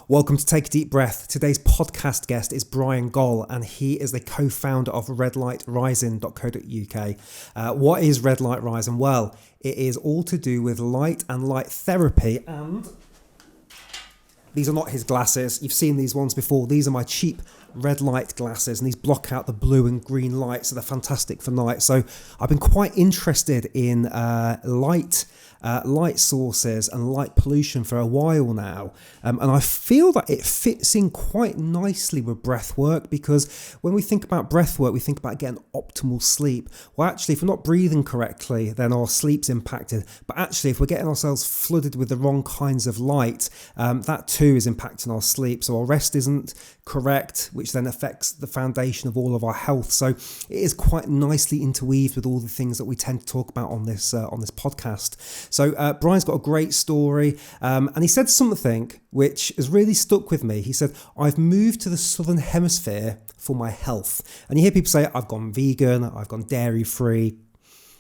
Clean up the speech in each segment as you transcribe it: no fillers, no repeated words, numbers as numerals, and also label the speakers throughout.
Speaker 1: Welcome to Take a Deep Breath. Today's podcast guest is Bryan Gohl, and he is the co-founder of redlightrising.co.uk. What is Red Light Rising? Well, it is all to do with light and light therapy, and these are not his glasses. You've seen these ones before. These are my cheap red light glasses, and these block out the blue and green light, so they're fantastic for night. So I've been quite interested in light sources and light pollution for a while now, and I feel that it fits in quite nicely with breath work, because when we think about breath work, we think about getting optimal sleep. Well, actually, if we're not breathing correctly, then our sleep's impacted. But actually, if we're getting ourselves flooded with the wrong kinds of light, that too is impacting our sleep. So our rest isn't correct, which then affects the foundation of all of our health. So it is quite nicely interweaved with all the things that we tend to talk about on this podcast. So Bryan's got a great story, and he said something which has really stuck with me. He said, "I've moved to the southern hemisphere for my health." And you hear people say, "I've gone vegan, I've gone dairy free,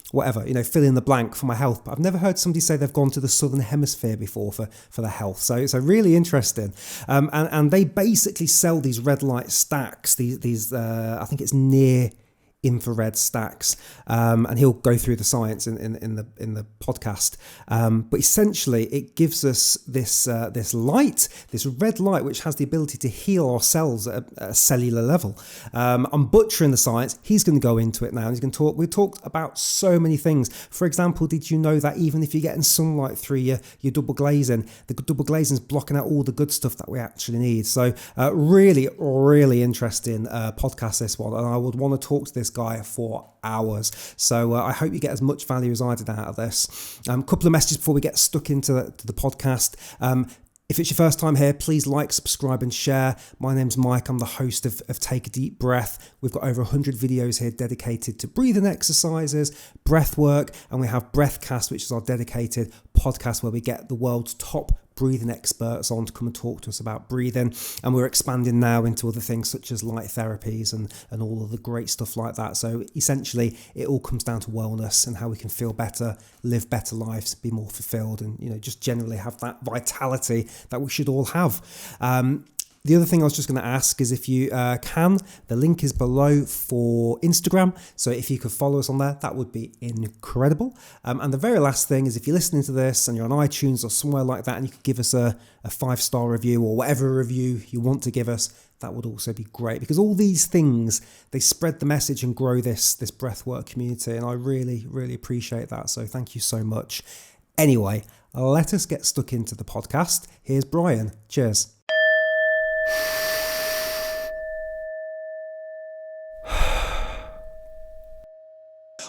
Speaker 1: whatever, fill in the blank for my health." But I've never heard somebody say they've gone to the southern hemisphere before for their health. So it's really interesting. And they basically sell these red light stacks, these I think it's near infrared stacks, and he'll go through the science in the podcast, but essentially it gives us this light, this red light, which has the ability to heal our cells at a cellular level. I'm butchering the science. He's going to go into it now, and he's going to talk. We talked about so many things. For example, did you know that even if you're getting sunlight through your double glazing, the double glazing is blocking out all the good stuff that we actually need? So really interesting podcast, this one, and I would want to talk to this guy for hours. So I hope you get as much value as I did out of this. Couple of messages before we get stuck into the podcast. If it's your first time here, please like, subscribe and share. My name's Mike. I'm the host of Take a Deep Breath. We've got over 100 videos here dedicated to breathing exercises, breath work, and we have Breathcast, which is our dedicated podcast where we get the world's top breathing experts on to come and talk to us about breathing. And we're expanding now into other things such as light therapies and all of the great stuff like that. So essentially it all comes down to wellness and how we can feel better, live better lives, be more fulfilled, and just generally have that vitality that we should all have. The other thing I was just going to ask is if you can, the link is below for Instagram. So if you could follow us on there, that would be incredible. And the very last thing is if you're listening to this and you're on iTunes or somewhere like that, and you could give us a 5-star review or whatever review you want to give us, that would also be great, because all these things, they spread the message and grow this breathwork community. And I really, really appreciate that. So thank you so much. Anyway, let us get stuck into the podcast. Here's Bryan. Cheers.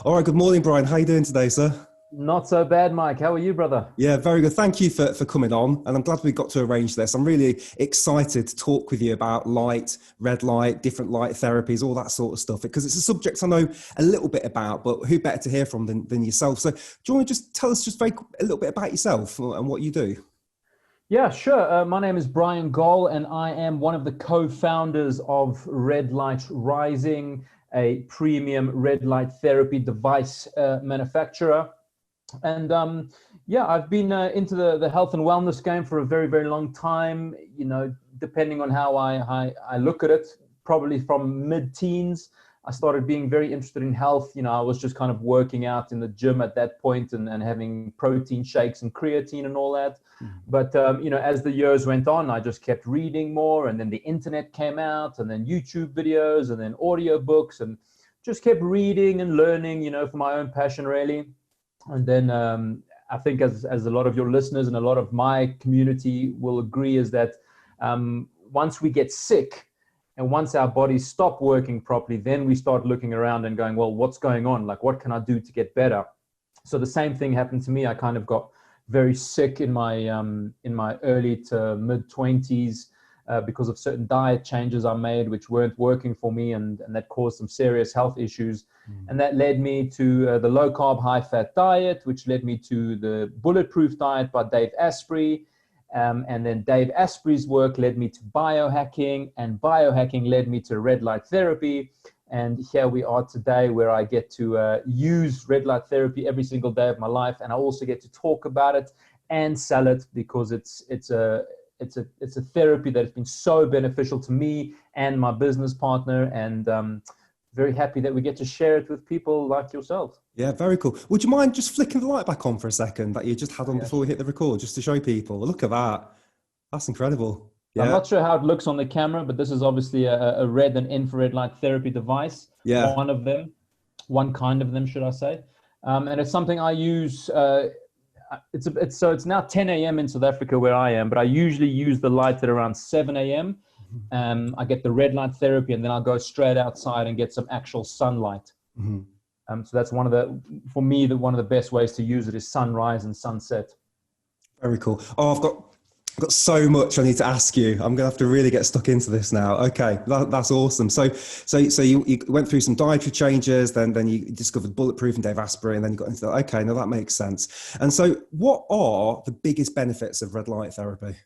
Speaker 1: All right, good morning, Bryan. How are you doing today, sir?
Speaker 2: Not so bad, Mike. How are you, brother?
Speaker 1: Yeah, very good. Thank you for coming on. And I'm glad we got to arrange this. I'm really excited to talk with you about light, red light, different light therapies, all that sort of stuff, because it's a subject I know a little bit about, but who better to hear from than yourself? So do you want to just tell us a little bit about yourself and what you do?
Speaker 2: Yeah, sure. My name is Bryan Gohl, and I am one of the co-founders of Red Light Rising, a premium red light therapy device manufacturer. And I've been into the health and wellness game for a very, very long time. Depending on how I look at it, probably from mid-teens, I started being very interested in health. I was just kind of working out in the gym at that point and having protein shakes and creatine and all that. Mm-hmm. But, as the years went on, I just kept reading more, and then the internet came out, and then YouTube videos, and then audiobooks, and just kept reading and learning, for my own passion, really. And then I think as a lot of your listeners and a lot of my community will agree, is that once we get sick, and once our bodies stop working properly, then we start looking around and going, well, what's going on? Like, what can I do to get better? So the same thing happened to me. I kind of got very sick in my early to mid 20s because of certain diet changes I made, which weren't working for me, and that caused some serious health issues. And that led me to the low carb, high fat diet, which led me to the bulletproof diet by Dave Asprey. And then Dave Asprey's work led me to biohacking, and biohacking led me to red light therapy. And here we are today, where I get to use red light therapy every single day of my life. And I also get to talk about it and sell it, because it's a it's a therapy that has been so beneficial to me and my business partner, and very happy that we get to share it with people like yourself.
Speaker 1: Yeah, very cool. Would you mind just flicking the light back on for a second that you just had on before we hit the record, just to show people? Look at that. That's incredible. Yeah.
Speaker 2: I'm not sure how it looks on the camera, but this is obviously a red and infrared light therapy device.
Speaker 1: Yeah.
Speaker 2: One kind of them, should I say. And it's something I use. It's now 10 a.m. in South Africa where I am, but I usually use the light at around 7 a.m. I get the red light therapy, and then I'll go straight outside and get some actual sunlight. So that's one of the best ways to use it is sunrise and sunset. Very
Speaker 1: cool. Oh, I've got so much I need to ask you. I'm gonna have to really get stuck into this now. Okay, that's awesome. So you went through some dietary changes, then you discovered bulletproof and Dave Asprey, and then you got into that. Okay, now that makes sense. And so, what are the biggest benefits of red light therapy?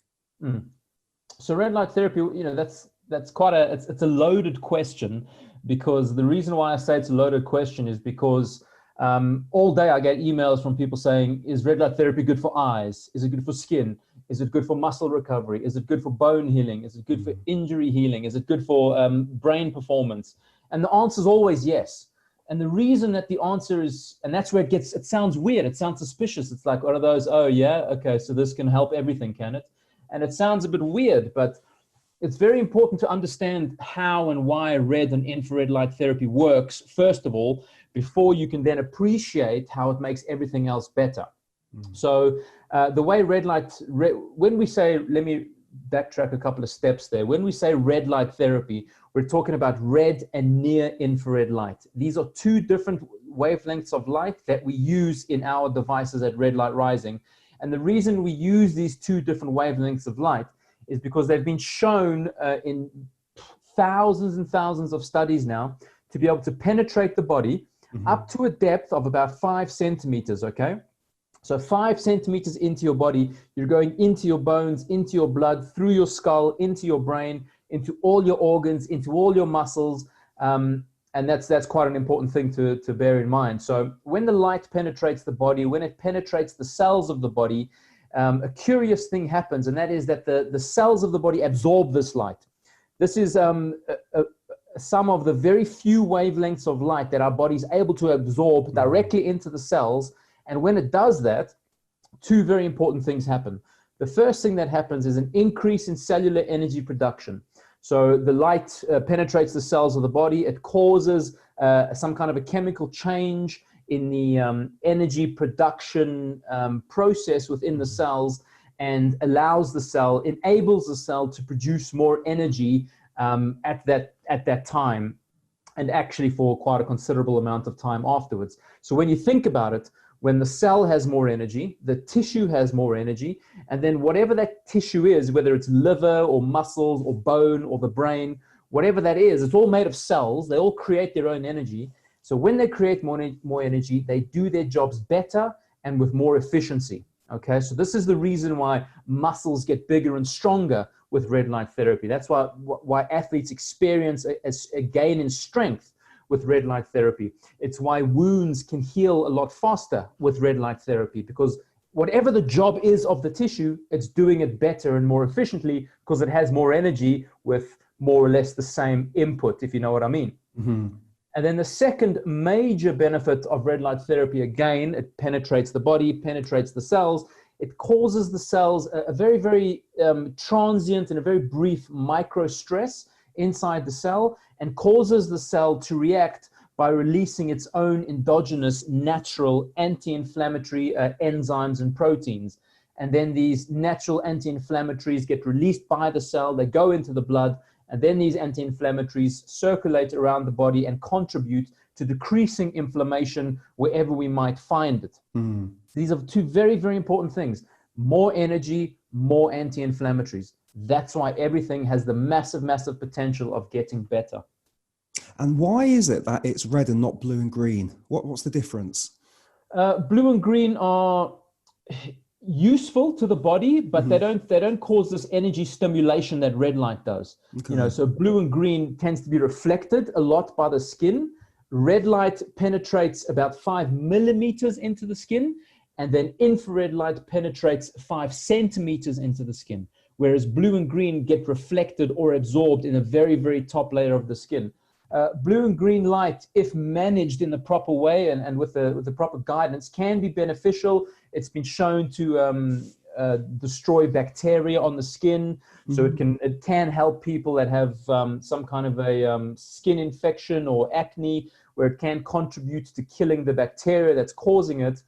Speaker 2: So red light therapy, that's quite it's a loaded question, because the reason why I say it's a loaded question is because all day I get emails from people saying, is red light therapy good for eyes? Is it good for skin? Is it good for muscle recovery? Is it good for bone healing? Is it good for injury healing? Is it good for brain performance? And the answer is always yes. And the reason that the answer is, and that's where it sounds weird. It sounds suspicious. It's like one of those, oh yeah, okay, so this can help everything, can it? And it sounds a bit weird, but it's very important to understand how and why red and infrared light therapy works, first of all, before you can then appreciate how it makes everything else better. So the way when we say, let me backtrack a couple of steps there. When we say red light therapy, we're talking about red and near infrared light. These are two different wavelengths of light that we use in our devices at Red Light Rising. And the reason we use these two different wavelengths of light is because they've been shown in thousands and thousands of studies now to be able to penetrate the body up to a depth of about 5 centimeters, okay? So 5 centimeters into your body, you're going into your bones, into your blood, through your skull, into your brain, into all your organs, into all your muscles. And that's quite an important thing to bear in mind. So when the light penetrates the body, when it penetrates the cells of the body, a curious thing happens, and that is that the cells of the body absorb this light. This is some of the very few wavelengths of light that our body is able to absorb directly into the cells. And when it does that, two very important things happen. The first thing that happens is an increase in cellular energy production. So the light penetrates the cells of the body. It causes some kind of a chemical change in the energy production process within the cells, and enables the cell to produce more energy at that time, and actually for quite a considerable amount of time afterwards. So when you think about it, when the cell has more energy, the tissue has more energy, and then whatever that tissue is, whether it's liver or muscles or bone or the brain, whatever that is, it's all made of cells. They all create their own energy. So when they create more energy, they do their jobs better and with more efficiency. Okay, so this is the reason why muscles get bigger and stronger with red light therapy. That's why athletes experience a gain in strength with red light therapy. It's why wounds can heal a lot faster with red light therapy, because whatever the job is of the tissue, it's doing it better and more efficiently because it has more energy with more or less the same input, if you know what I mean. And then the second major benefit of red light therapy, again, it penetrates the body, penetrates the cells. It causes the cells a very, very transient and a very brief micro stress inside the cell, and causes the cell to react by releasing its own endogenous natural anti-inflammatory enzymes and proteins. And then these natural anti-inflammatories get released by the cell, they go into the blood, and then these anti-inflammatories circulate around the body and contribute to decreasing inflammation wherever we might find it. These are two very, very important things. More energy, more anti-inflammatories. That's why everything has the massive, massive potential of getting better.
Speaker 1: And why is it that it's red and not blue and green? What's the difference?
Speaker 2: Blue and green are useful to the body, but they don't cause this energy stimulation that red light does. Okay. So blue and green tends to be reflected a lot by the skin. Red light penetrates about 5 millimeters into the skin, and then infrared light penetrates 5 centimeters into the skin. whereas blue and green get reflected or absorbed in a very, very top layer of the skin. Blue and green light, if managed in the proper way and with the proper guidance, can be beneficial. It's been shown to destroy bacteria on the skin, so it can help people that have some kind of a skin infection or acne, where it can contribute to killing the bacteria that's causing it.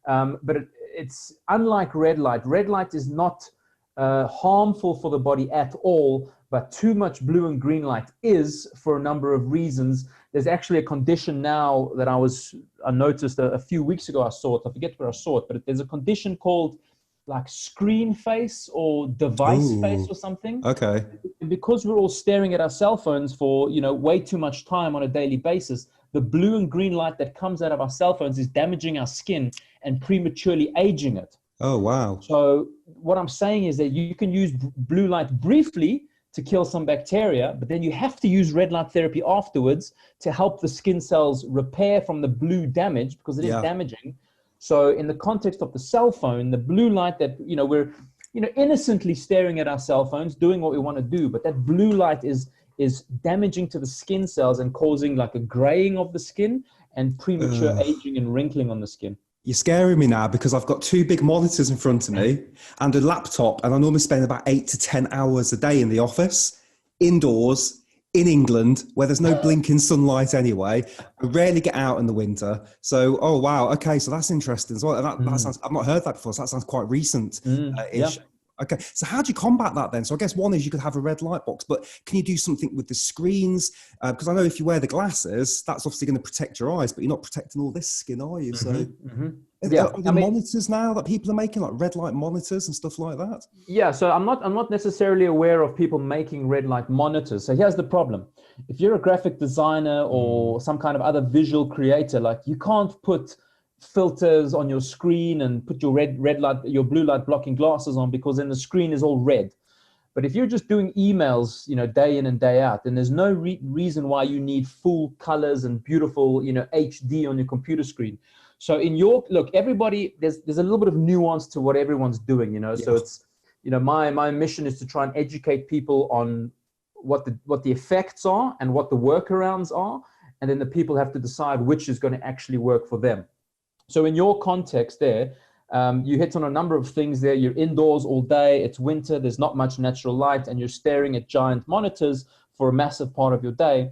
Speaker 2: But it's unlike red light. Red light is not harmful for the body at all, but too much blue and green light is, for a number of reasons. There's actually a condition now that I noticed a few weeks ago. I forget where I saw it, but there's a condition called like screen face or device face or something.
Speaker 1: Okay.
Speaker 2: Because we're all staring at our cell phones for, way too much time on a daily basis, the blue and green light that comes out of our cell phones is damaging our skin and prematurely aging it.
Speaker 1: Oh, wow.
Speaker 2: So what I'm saying is that you can use blue light briefly to kill some bacteria, but then you have to use red light therapy afterwards to help the skin cells repair from the blue damage, because it is damaging. So in the context of the cell phone, the blue light that, we're, innocently staring at our cell phones, doing what we want to do, but that blue light is damaging to the skin cells and causing like a graying of the skin and premature aging and wrinkling on the skin.
Speaker 1: You're scaring me now, because I've got two big monitors in front of me and a laptop, and I normally spend about 8 to 10 hours a day in the office, indoors, in England, where there's no blinking sunlight anyway. I rarely get out in the winter. So, oh, wow. Okay, so that's interesting as well. That sounds, I've not heard that before, so that sounds quite recent-ish. Okay, so how do you combat that then? So I guess one is you could have a red light box, but can you do something with the screens? Because I know if you wear the glasses, that's obviously going to protect your eyes, but you're not protecting all this skin, are you? So are there monitors now that people are making, like red light monitors and stuff like that? Yeah,
Speaker 2: so I'm not necessarily aware of people making red light monitors. So here's the problem. If you're a graphic designer or some kind of other visual creator, like you can't put filters on your screen and put your your blue light blocking glasses on, because then the screen is all red. But if you're just doing emails, day in and day out, then there's no reason why you need full colors and beautiful, HD on your computer screen. So look, everybody, there's a little bit of nuance to what everyone's doing, so it's, my mission is to try and educate people on what the effects are and what the workarounds are. And then the people have to decide which is going to actually work for them. So in your context there, you hit on a number of things there. You're indoors all day, it's winter, there's not much natural light, and you're staring at giant monitors for a massive part of your day.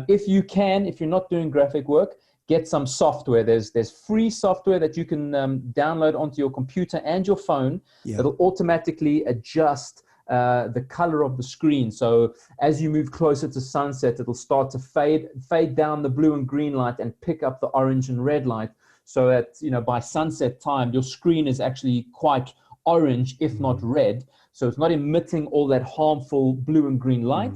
Speaker 2: If you're not doing graphic work, get some software. There's free software that you can download onto your computer and your phone that'll automatically adjust the color of the screen. So as you move closer to sunset, it'll start to fade down the blue and green light and pick up the orange and red light. So that, by sunset time, your screen is actually quite orange, if not red. So it's not emitting all that harmful blue and green light.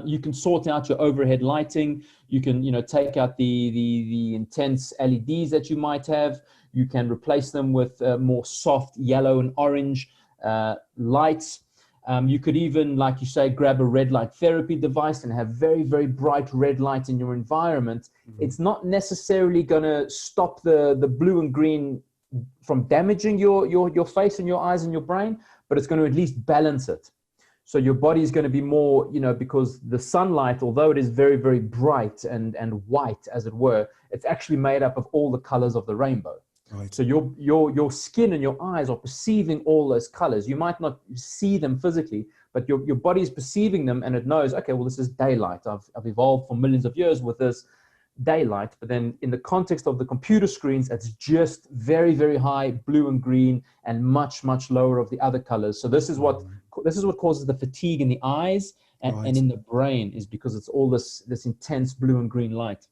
Speaker 2: You can sort out your overhead lighting. You can, take out the intense LEDs that you might have. You can replace them with more soft yellow and orange lights. You could even, like you say, grab a red light therapy device and have very, very bright red light in your environment. It's not necessarily going to stop the blue and green from damaging your face and your eyes and your brain, but it's going to at least balance it. So your body is going to be more, because the sunlight, although it is very, very bright and white, as it were, it's actually made up of all the colors of the rainbow. Right. So your skin and your eyes are perceiving all those colors. You might not see them physically, but your body is perceiving them, and it knows, okay, well, this is daylight. I've evolved for millions of years with this daylight. But then in the context of the computer screens, it's just very, very high blue and green and much, much lower of the other colors. So this is what causes the fatigue in the eyes and in the brain, is because it's all this intense blue and green light.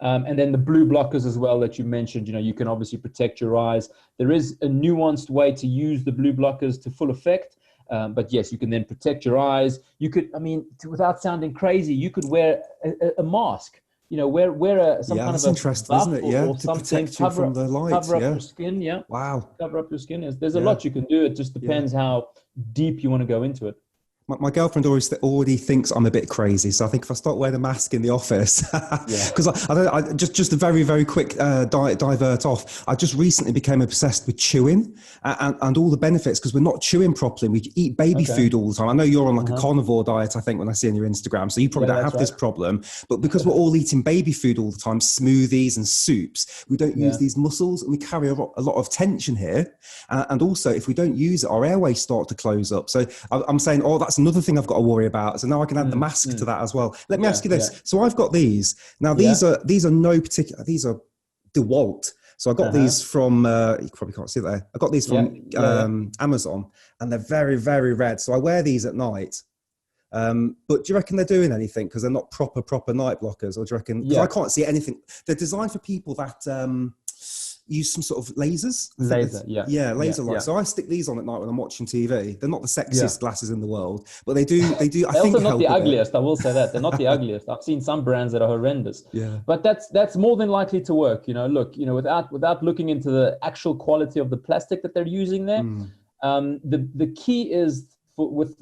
Speaker 2: And then the blue blockers as well that you mentioned, you can obviously protect your eyes. There is a nuanced way to use the blue blockers to full effect. But yes, you can then protect your eyes. You could, without sounding crazy, you could wear a mask, wear some kind of a
Speaker 1: interesting, isn't it? Yeah,
Speaker 2: or
Speaker 1: to
Speaker 2: something,
Speaker 1: protect you from the light.
Speaker 2: Cover up your skin, Wow. Cover up your skin. There's a lot you can do. It just depends how deep you want to go into it.
Speaker 1: My girlfriend already thinks I'm a bit crazy, so I think if I start wearing a mask in the office, because I just a very, very quick divert off. I just recently became obsessed with chewing and all the benefits, because we're not chewing properly. We eat baby food all the time. I know you're on like a carnivore diet, I think, when I see on your Instagram, so you probably don't have this problem. But because we're all eating baby food all the time, smoothies and soups, we don't use these muscles, and we carry a lot of tension here. And also, if we don't use it, our airways start to close up. So I'm saying, that's another thing I've got to worry about. So now I can add the mask to that as well. Let me ask you this. So I've got these. Now these are no particular, these are DeWalt. So I got these from, you probably can't see it there. I got these from Amazon, and they're very, very red. So I wear these at night. But do you reckon they're doing anything because they're not proper night blockers? Or do you reckon, because I can't see anything. They're designed for people that, use some sort of lasers. Laser light. So I stick these on at night when I'm watching TV. They're not the sexiest glasses in the world, but they do. I
Speaker 2: they're
Speaker 1: think
Speaker 2: also not the ugliest. I will say that they're not the ugliest. I've seen some brands that are horrendous. But that's more than likely to work. Look, without looking into the actual quality of the plastic that they're using there, the key is with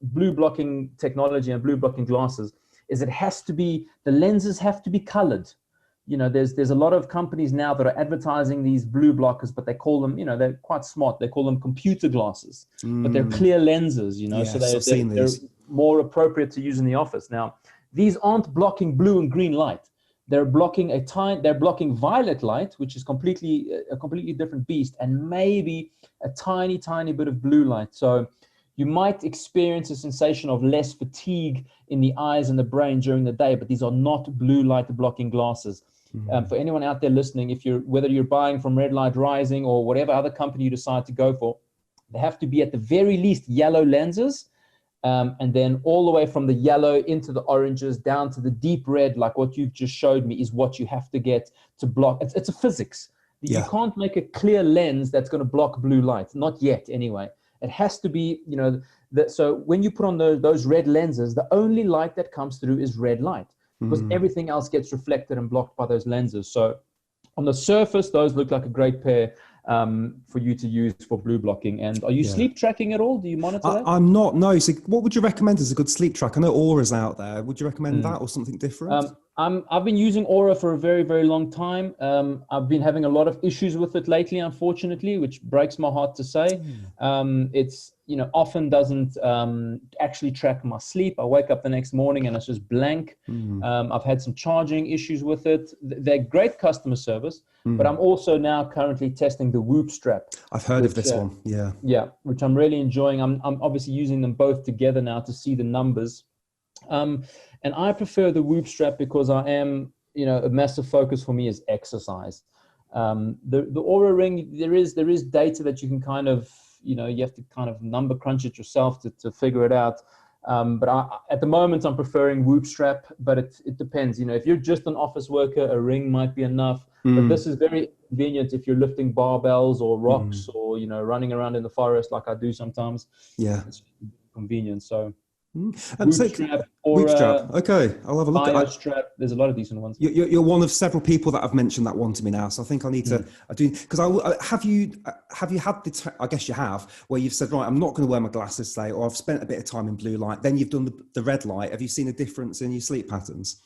Speaker 2: blue blocking technology and blue blocking glasses is the lenses have to be colored. There's a lot of companies now that are advertising these blue blockers, but they call them, they're quite smart. They call them computer glasses, but they're clear lenses, so they're more appropriate to use in the office. Now, these aren't blocking blue and green light. They're blocking they're blocking violet light, which is a completely different beast, and maybe a tiny, tiny bit of blue light. So you might experience a sensation of less fatigue in the eyes and the brain during the day, but these are not blue light blocking glasses. For anyone out there listening, whether you're buying from Red Light Rising or whatever other company you decide to go for, they have to be at the very least yellow lenses, and then all the way from the yellow into the oranges down to the deep red, like what you've just showed me, is what you have to get to block. It's a physics. You can't make a clear lens that's going to block blue light, not yet anyway. It has to be, so when you put on those red lenses, the only light that comes through is red light, because everything else gets reflected and blocked by those lenses. So on the surface, those look like a great pair for you to use for blue blocking. And are you sleep tracking at all? Do you monitor that?
Speaker 1: I'm not, no. So what would you recommend as a good sleep track? I know Aura's out there. Would you recommend that or something different?
Speaker 2: I've been using Aura for a very, very long time. I've been having a lot of issues with it lately, unfortunately, which breaks my heart to say. It's, often doesn't actually track my sleep. I wake up the next morning and it's just blank. I've had some charging issues with it. They're great customer service, but I'm also now currently testing the Whoop strap.
Speaker 1: I've heard of this one.
Speaker 2: Yeah, which I'm really enjoying. I'm obviously using them both together now to see the numbers. And I prefer the Whoop strap because I am, a massive focus for me is exercise. The Aura Ring, there is data that you can kind of, you have to kind of number crunch it yourself to figure it out. But at the moment, I'm preferring Whoop strap, but it depends. If you're just an office worker, a ring might be enough. But this is very convenient if you're lifting barbells or rocks or, running around in the forest like I do sometimes. It's convenient. So.
Speaker 1: Whoop strap, okay, I'll have a look at
Speaker 2: strap. There's a lot of decent ones.
Speaker 1: You're one of several people that have mentioned that one to me now, so I think I need to. I do, because have you had I guess you have, where you've said, right, I'm not going to wear my glasses today, or I've spent a bit of time in blue light. Then you've done the red light. Have you seen a difference in your sleep patterns?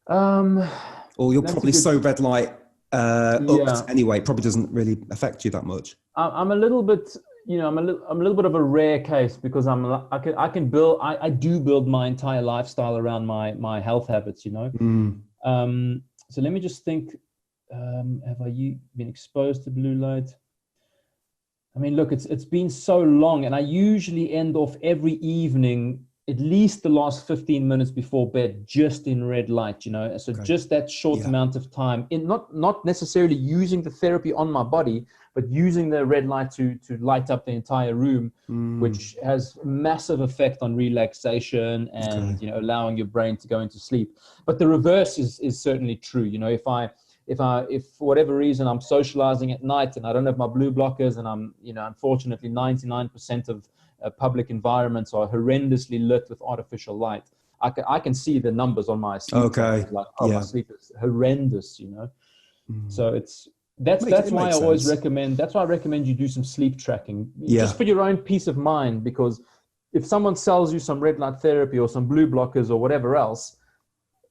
Speaker 1: Or you're probably so red light upped anyway. It probably doesn't really affect you that much.
Speaker 2: I'm a little bit. I'm a little bit of a rare case because I do build my entire lifestyle around my health habits, So let me just think, have you been exposed to blue light? I mean, look, it's been so long, and I usually end off every evening, at least the last 15 minutes before bed, just in red light, So just that short amount of time, in not necessarily using the therapy on my body, but using the red light to light up the entire room, which has massive effect on relaxation and allowing your brain to go into sleep. But the reverse is certainly true. If for whatever reason I'm socializing at night and I don't have my blue blockers, and I'm unfortunately 99% of public environments are horrendously lit with artificial light, I can see the numbers on my sleep. My sleep is horrendous. So that's why I always recommend. That's why I recommend you do some sleep tracking, just for your own peace of mind, because if someone sells you some red light therapy or some blue blockers or whatever else,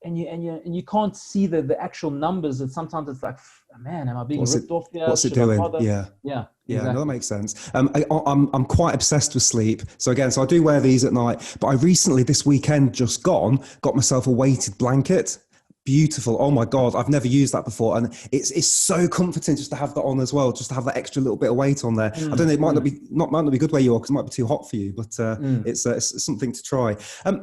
Speaker 2: and you can't see the actual numbers, and sometimes it's like, man, am I being ripped off here?
Speaker 1: What's it
Speaker 2: Should I
Speaker 1: doing?
Speaker 2: bother?
Speaker 1: Yeah.
Speaker 2: Yeah.
Speaker 1: Yeah,
Speaker 2: Exactly.
Speaker 1: no, that makes sense. I'm quite obsessed with sleep. So again, I do wear these at night, but I recently, this weekend just gone, got myself a weighted blanket. Beautiful. Oh my God, I've never used that before. And it's so comforting just to have that on as well, just to have that extra little bit of weight on there. I don't know, it might not be good where you are because it might be too hot for you, but it's something to try.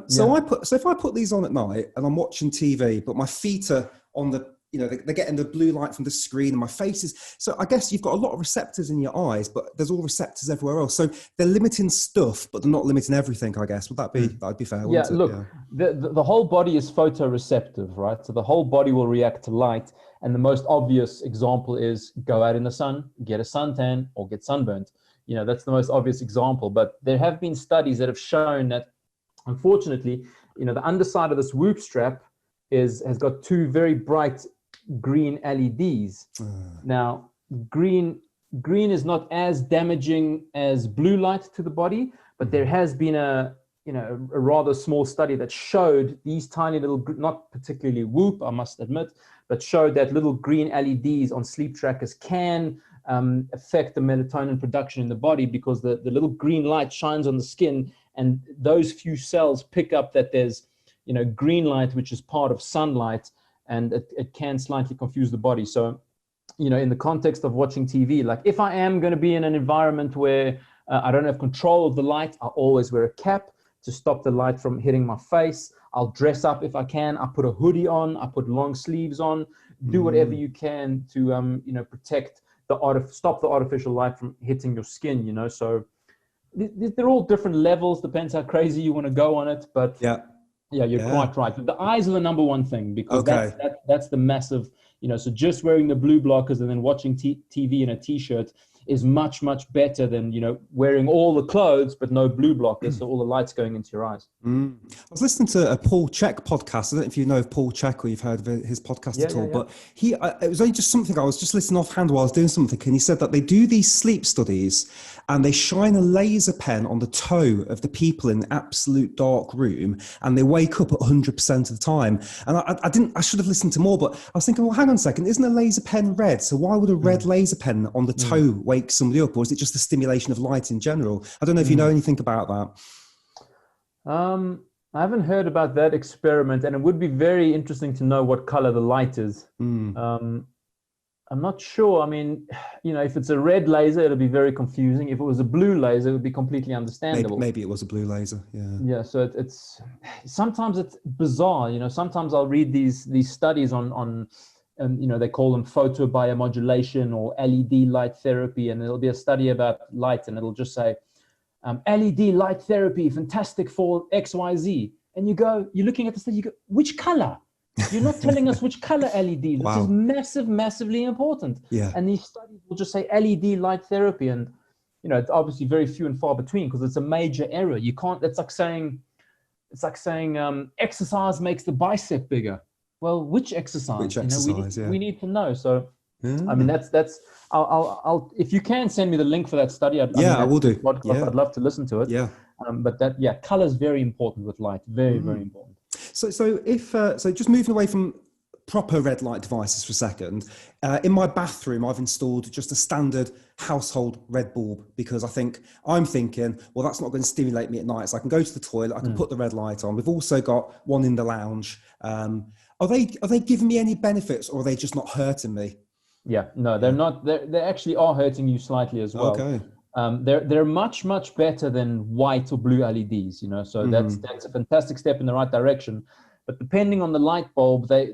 Speaker 1: So if I put these on at night and I'm watching TV, but my feet are on the, they're getting the blue light from the screen and my face is, so I guess you've got a lot of receptors in your eyes, but there's all receptors everywhere else. So they're limiting stuff, but they're not limiting everything, I guess. That'd be fair,
Speaker 2: yeah,
Speaker 1: wouldn't it?
Speaker 2: look,
Speaker 1: Yeah.
Speaker 2: the whole body is photoreceptive, right? So the whole body will react to light. And the most obvious example is go out in the sun, get a suntan, or get sunburnt. That's the most obvious example. But there have been studies that have shown that, unfortunately, the underside of this whoop strap has got two very bright green LEDs. Now, green is not as damaging as blue light to the body, but there has been a rather small study that showed these tiny little, not particularly whoop, I must admit, but showed that little green LEDs on sleep trackers can affect the melatonin production in the body, because the little green light shines on the skin, and those few cells pick up that there's green light, which is part of sunlight, and it can slightly confuse the body. So, in the context of watching TV, like if I am going to be in an environment where I don't have control of the light, I always wear a cap to stop the light from hitting my face. I'll dress up if I can. I put a hoodie on. I put long sleeves on. Do whatever you can to, protect stop the artificial light from hitting your skin. So they're all different levels. Depends how crazy you want to go on it, but you're quite right. The eyes are the number one thing, because that's the massive, so just wearing the blue blockers and then watching TV in a t-shirt is much, much better than, wearing all the clothes, but no blue blockers. So all the light's going into your eyes.
Speaker 1: I was listening to a Paul Chek podcast. I don't know if you know of Paul Chek or you've heard of his podcast at all, but it was only just something I was just listening offhand while I was doing something. And he said that they do these sleep studies and they shine a laser pen on the toe of the people in an absolute dark room, and they wake up at 100% of the time. And I should have listened to more, but I was thinking, well, hang on a second, isn't a laser pen red? So why would a red laser pen on the toe wake somebody up? Or is it just the stimulation of light in general? I don't know if you know anything about that.
Speaker 2: I haven't heard about that experiment, and it would be very interesting to know what color the light is. I'm not sure. I mean, if it's a red laser, it'll be very confusing. If it was a blue laser, it would be completely understandable.
Speaker 1: Maybe it was a blue laser. Yeah.
Speaker 2: Yeah. So it's sometimes it's bizarre. Sometimes I'll read these studies on they call them photobiomodulation or LED light therapy, and it'll be a study about light, and it'll just say LED light therapy, fantastic for XYZ. And you're looking at the study, you go, which color? You're not telling us which color LED. This is massively important. Yeah. And these studies will just say LED light therapy, and it's obviously very few and far between, because it's a major error. You can't. It's like saying exercise makes the bicep bigger. Well, which exercise?
Speaker 1: Which exercise?
Speaker 2: We need to know. So, I mean, that's. I'll if you can send me the link for that study.
Speaker 1: I will do.
Speaker 2: I'd love to listen to it. Yeah. But color is very important with light. Very, very important.
Speaker 1: So just moving away from proper red light devices for a second, in my bathroom, I've installed just a standard household red bulb, because I'm thinking, well, that's not going to stimulate me at night. So I can go to the toilet, I can put the red light on. We've also got one in the lounge. Are they giving me any benefits, or are they just not hurting me?
Speaker 2: Yeah, no, they're not. They actually are hurting you slightly as well. Okay. They're much, much better than white or blue LEDs, so that's a fantastic step in the right direction. But depending on the light bulb, they're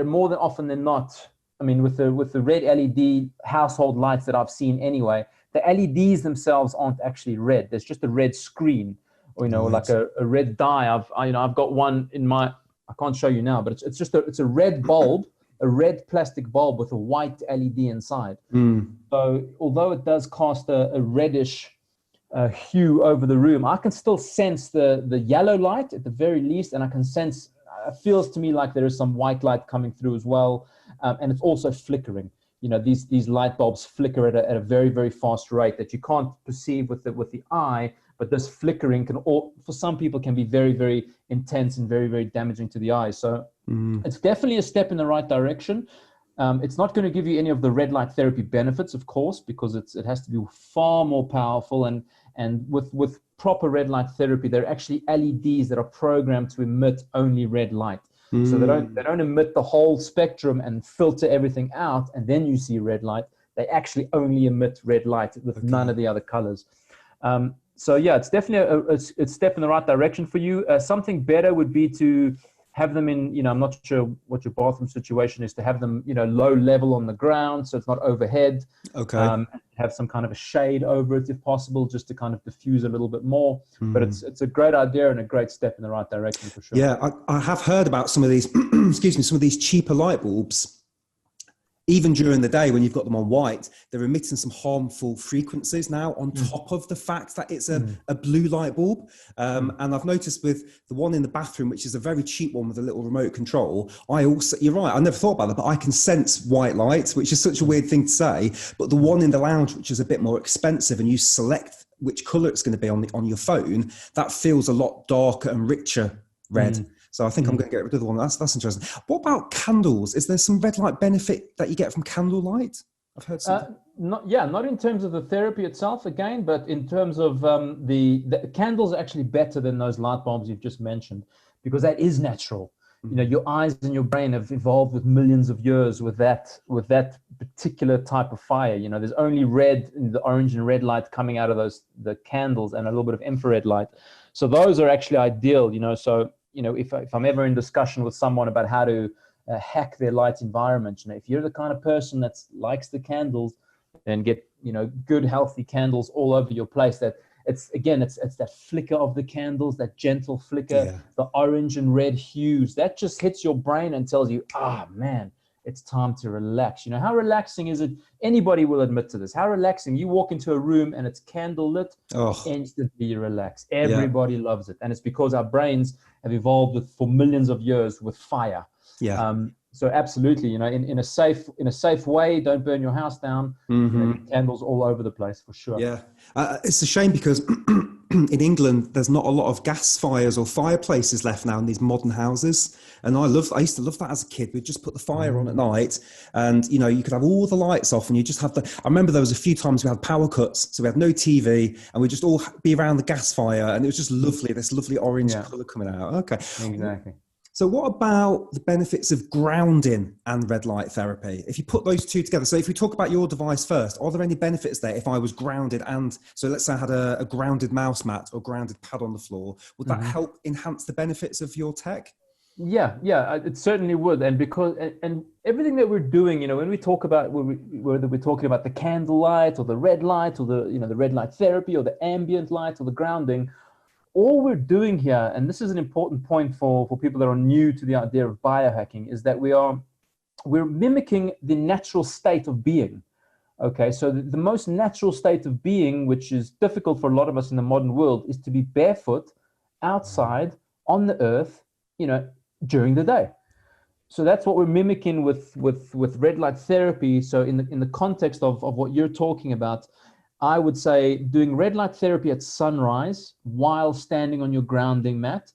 Speaker 2: more than often than not. I mean, with the red LED household lights that I've seen anyway, the LEDs themselves aren't actually red. There's just a red screen, or like a red dye. I've got one in my. I can't show you now, but it's just a red bulb. A red plastic bulb with a white LED inside. So although it does cast a reddish hue over the room, I can still sense the yellow light at the very least, and I can sense, it feels to me like there is some white light coming through as well, and it's also flickering. These light bulbs flicker at a very, very fast rate that you can't perceive with the eye, but this flickering for some people can be very, very intense and very, very damaging to the eyes. So it's definitely a step in the right direction. It's not going to give you any of the red light therapy benefits, of course, because it has to be far more powerful. And with proper red light therapy, there are actually LEDs that are programmed to emit only red light. So they don't emit the whole spectrum and filter everything out, and then you see red light. They actually only emit red light with none of the other colors. So yeah, it's definitely a step in the right direction for you. Something better would be to have them in, I'm not sure what your bathroom situation is, to have them, low level on the ground, so it's not overhead.
Speaker 1: Okay.
Speaker 2: Have some kind of a shade over it if possible, just to kind of diffuse a little bit more. But it's a great idea and a great step in the right direction for sure.
Speaker 1: Yeah, I have heard about some of these, excuse me, some of these cheaper light bulbs. Even during the day when you've got them on white, they're emitting some harmful frequencies now on top of the fact that it's a blue light bulb. And I've noticed with the one in the bathroom, which is a very cheap one with a little remote control, you're right, I never thought about that, but I can sense white light, which is such a weird thing to say. But the one in the lounge, which is a bit more expensive, and you select which color it's going to be on your phone, that feels a lot darker and richer red. So I think I'm going to get rid of the one. That's interesting. What about candles? Is there some red light benefit that you get from candlelight? I've heard something.
Speaker 2: Not in terms of the therapy itself again, but in terms of the candles are actually better than those light bulbs you've just mentioned, because that is natural. Your eyes and your brain have evolved with millions of years with that particular type of fire. There's only the orange and red light coming out of the candles, and a little bit of infrared light. So those are actually ideal. So if I'm ever in discussion with someone about how to hack their light environment, if you're the kind of person that likes the candles, then get good healthy candles all over your place. That it's that flicker of the candles, that gentle flicker, the orange and red hues that just hits your brain and tells you, man, it's time to relax. How relaxing is it? Anybody will admit to this. How relaxing. You walk into a room and it's candle lit, instantly you relax. Everybody loves it. And it's because our brains have evolved for millions of years with fire. So absolutely, in a safe way, don't burn your house down. Candles all over the place for sure.
Speaker 1: It's a shame because in England there's not a lot of gas fires or fireplaces left now in these modern houses, and I used to love that as a kid. We'd just put the fire on at night, and you could have all the lights off, and you just have I remember there was a few times we had power cuts, so we had no TV, and we'd just all be around the gas fire, and it was just lovely, this lovely orange color coming out.
Speaker 2: Exactly.
Speaker 1: So what about the benefits of grounding and red light therapy? If you put those two together, so if we talk about your device first, are there any benefits there if I was grounded? And so let's say I had a grounded mouse mat or grounded pad on the floor, would that help enhance the benefits of your tech?
Speaker 2: Yeah, it certainly would. And because, and everything that we're doing, when we talk about, whether we're talking about the candle light or the red light or the red light therapy or the ambient light or the grounding, all we're doing here, and this is an important point for people that are new to the idea of biohacking, is that we're mimicking the natural state of being. Okay, so the most natural state of being, which is difficult for a lot of us in the modern world, is to be barefoot outside on the earth, during the day. So that's what we're mimicking with red light therapy. So in the context of what you're talking about, I would say doing red light therapy at sunrise while standing on your grounding mat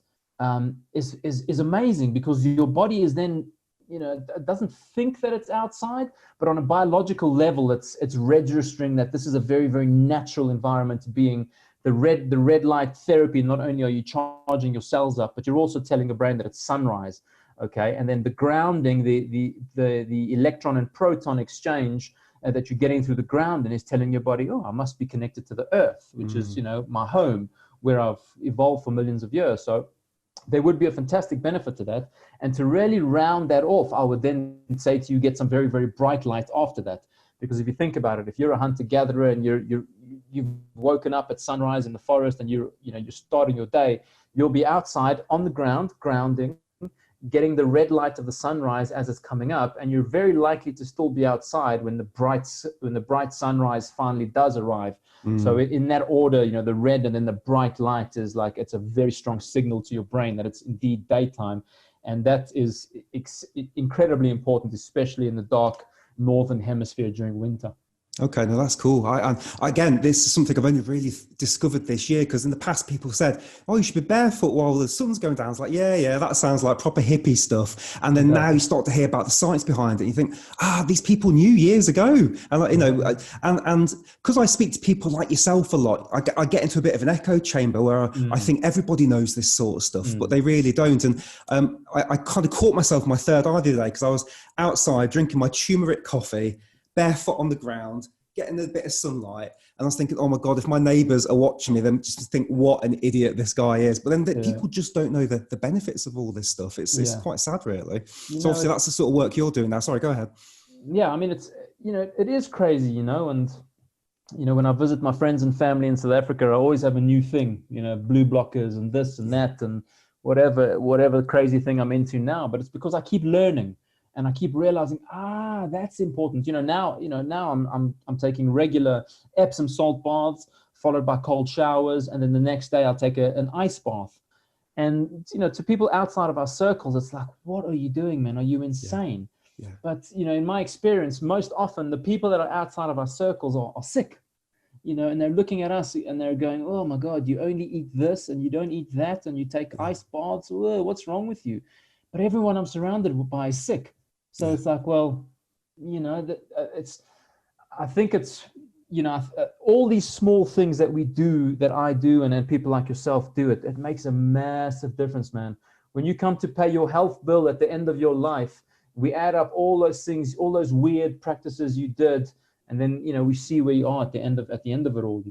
Speaker 2: is amazing, because your body is then, it doesn't think that it's outside, but on a biological level, it's registering that this is a very, very natural environment to being. The red light therapy, not only are you charging your cells up, but you're also telling the brain that it's sunrise. Okay, and then the grounding, the electron and proton exchange that you're getting through the ground, and is telling your body, I must be connected to the earth, which is, my home, where I've evolved for millions of years. So there would be a fantastic benefit to that. And to really round that off, I would then say to you, get some very, very bright light after that. Because if you think about it, if you're a hunter-gatherer and you've woken up at sunrise in the forest and you're starting your day, you'll be outside on the ground, grounding, getting the red light of the sunrise as it's coming up, and you're very likely to still be outside when the bright sunrise finally does arrive. So in that order, the red and then the bright light is like, it's a very strong signal to your brain that it's indeed daytime, and that is incredibly important, especially in the dark northern hemisphere during winter.
Speaker 1: Okay, no, that's cool. Again, this is something I've only really discovered this year, because in the past people said, "Oh, you should be barefoot while the sun's going down." It's like, yeah, that sounds like proper hippie stuff. And then now
Speaker 2: Okay.
Speaker 1: you start to hear about the science behind it. And you think, these people knew years ago. And like,
Speaker 2: Yeah.
Speaker 1: and because I speak to people like yourself a lot, I get into a bit of an echo chamber where I
Speaker 2: Mm,
Speaker 1: think everybody knows this sort of stuff, but
Speaker 2: mm,
Speaker 1: they really don't. And I kind of caught myself my third eye the other day, because I was outside drinking my turmeric coffee, barefoot on the ground, getting a bit of sunlight. And I was thinking, oh my God, if my neighbors are watching me, then just think what an idiot this guy is. But then
Speaker 2: yeah.
Speaker 1: people just don't know the benefits of all this stuff. It's
Speaker 2: Yeah.
Speaker 1: quite sad, really.
Speaker 2: You
Speaker 1: So
Speaker 2: know,
Speaker 1: obviously that's the sort of work you're doing now. Sorry, go ahead.
Speaker 2: yeah, I mean, it is crazy, and, when I visit my friends and family in South Africa, I always have a new thing, blue blockers and this and that and whatever crazy thing I'm into now. But it's because I keep learning and I keep realizing, that's important. Now I'm taking regular Epsom salt baths followed by cold showers, and then the next day I'll take an ice bath. And to people outside of our circles, it's like, what are you doing, man? Are you
Speaker 1: Yeah,
Speaker 2: insane?
Speaker 1: yeah,
Speaker 2: But in my experience, most often the people that are outside of our circles are sick, and they're looking at us and they're going, oh my God, you only eat this and you don't eat that and you take
Speaker 1: yeah,
Speaker 2: ice baths. Whoa, what's wrong with you? But everyone I'm surrounded by is sick. So
Speaker 1: yeah.
Speaker 2: it's like, well, it's, I think it's, all these small things that we do, that I do, and then people like yourself do, it makes a massive difference, man. When you come to pay your health bill at the end of your life, we add up all those things, all those weird practices you did, and then we see where you are at the end of it all.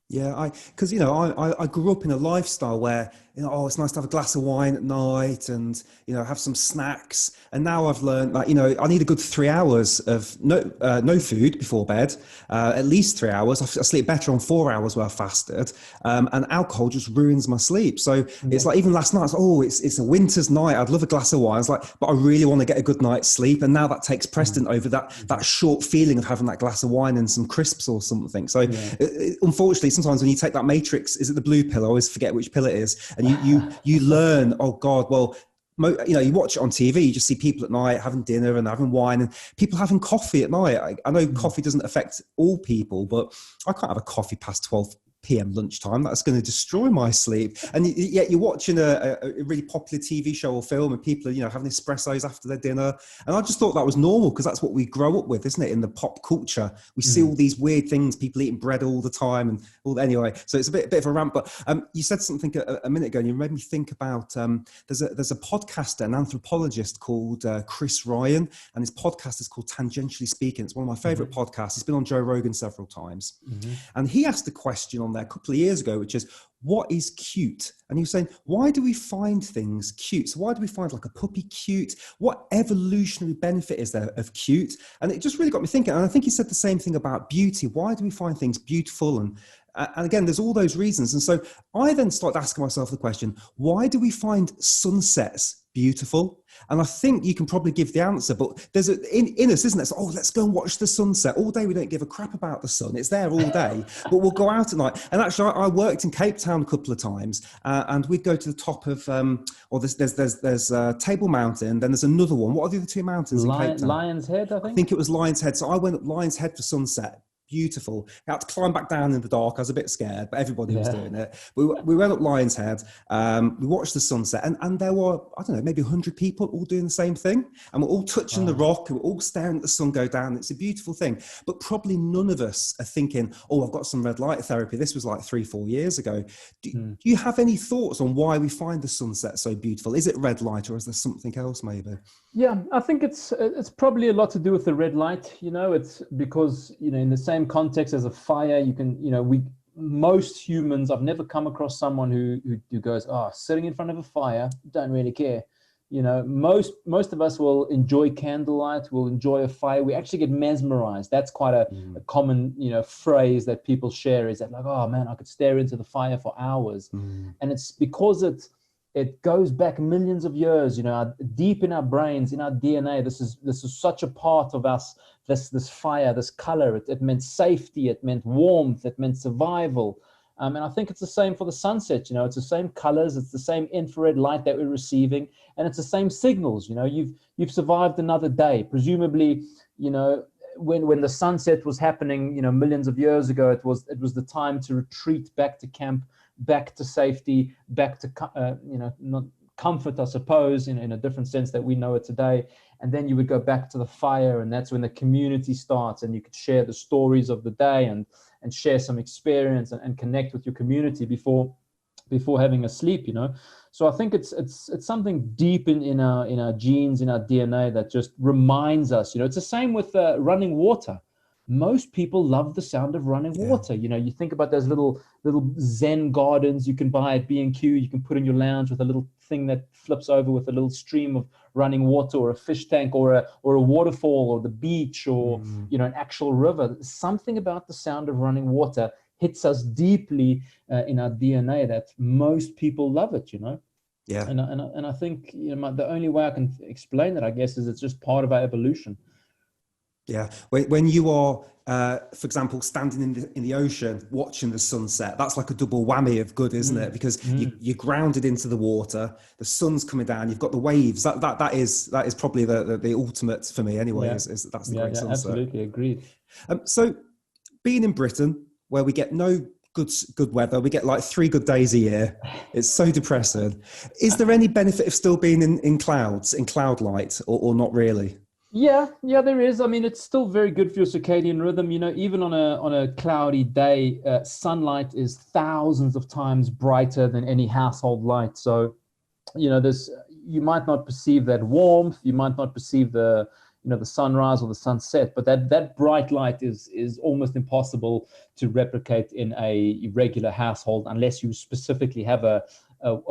Speaker 1: Yeah, because I grew up in a lifestyle where it's nice to have a glass of wine at night and have some snacks. And now I've learned that I need a good 3 hours of no food before bed, at least 3 hours. I sleep better on 4 hours where I fasted, and alcohol just ruins my sleep. So it's
Speaker 2: Yeah.
Speaker 1: like even last night, it's a winter's night. I'd love a glass of wine. It's like, but I really want to get a good night's sleep, and now that takes precedent over that short feeling of having that glass of wine and some crisps or something. So
Speaker 2: Yeah.
Speaker 1: unfortunately, sometimes when you take that matrix, is it the blue pill? I always forget which pill it is, and you learn. Oh God, well, you watch it on TV, you just see people at night having dinner and having wine, and people having coffee at night. I know coffee doesn't affect all people, but I can't have a coffee past 12 p.m. lunchtime. That's going to destroy my sleep. And yet you're watching a really popular TV show or film, and people are having espressos after their dinner. And I just thought that was normal, because that's what we grow up with, isn't it? In the pop culture, we see all these weird things, people eating bread all the time, and anyway. So it's a bit of a rant. But you said something a minute ago, and you made me think about there's a podcaster, an anthropologist called Chris Ryan, and his podcast is called Tangentially Speaking. It's one of my favorite podcasts. He's been on Joe Rogan several times, and he asked a question on there a couple of years ago, which is, what is cute? And he was saying, why do we find things cute? So why do we find like a puppy cute? What evolutionary benefit is there of cute? And it just really got me thinking. And I think he said the same thing about beauty. Why do we find things beautiful? And again, there's all those reasons. And so I then started asking myself the question, why do we find sunsets beautiful? And I think you can probably give the answer, but there's in us, isn't it? So, let's go and watch the sunset. All day we don't give a crap about the sun. It's there all day, but we'll go out at night. And actually, I worked in Cape Town a couple of times, and we'd go to the top of, there's Table Mountain, then there's another one. What are the other two mountains in Cape Town?
Speaker 2: Lion's Head, I
Speaker 1: I
Speaker 2: think.
Speaker 1: think it was Lion's Head. So I went up Lion's Head for sunset. Beautiful. I had to climb back down in the dark. I was a bit scared, but everybody was doing it. We went up Lion's Head. We watched the sunset, and there were, I don't know, maybe 100 people all doing the same thing. And we're all touching the rock, and we're all staring at the sun go down. It's a beautiful thing. But probably none of us are thinking, I've got some red light therapy. This was like 3-4 years ago. Do you have any thoughts on why we find the sunset so beautiful? Is it red light, or is there something else maybe?
Speaker 2: Yeah, I think it's probably a lot to do with the red light. It's because in the same context as a fire, you can most humans, I've never come across someone who goes, sitting in front of a fire, don't really care. Most of us will enjoy candlelight, will enjoy a fire. We actually get mesmerized. That's quite a common phrase that people share, is that like, oh man, I could stare into the fire for hours. And it's because it goes back millions of years, deep in our brains, in our DNA. This is such a part of us. This fire, this color, it meant safety, it meant warmth, it meant survival. And I think it's the same for the sunset. It's the same colors, it's the same infrared light that we're receiving, and it's the same signals. You've survived another day. Presumably, when the sunset was happening, millions of years ago, it was the time to retreat back to camp, back to safety, back to not comfort, I suppose, in a different sense that we know it today. And then you would go back to the fire, and that's when the community starts, and you could share the stories of the day and share some experience and connect with your community before having a sleep. So I think it's something deep in our genes, in our DNA, that just reminds us. It's the same with running water. Most people love the sound of running water. You think about those little Zen gardens you can buy at B&Q. You can put in your lounge with a little thing that flips over with a little stream of running water, or a fish tank, or a waterfall, or the beach, or an actual river. Something about the sound of running water hits us deeply in our DNA that most people love it.
Speaker 1: Yeah.
Speaker 2: And I think the only way I can explain that, I guess, is it's just part of our evolution.
Speaker 1: Yeah. When you are, for example, standing in the ocean watching the sunset, that's like a double whammy of good, isn't it? Because you're grounded into the water, the sun's coming down, you've got the waves. That is probably the ultimate for me anyway. That's the great sunset.
Speaker 2: Absolutely agreed.
Speaker 1: So being in Britain, where we get no good weather, we get like 3 good days a year. It's so depressing. Is there any benefit of still being in clouds, in cloud light, or not really?
Speaker 2: Yeah, there is. I mean, it's still very good for your circadian rhythm. Even on a cloudy day, sunlight is thousands of times brighter than any household light. So, you might not perceive that warmth, you might not perceive the sunrise or the sunset, but that bright light is almost impossible to replicate in a regular household, unless you specifically have a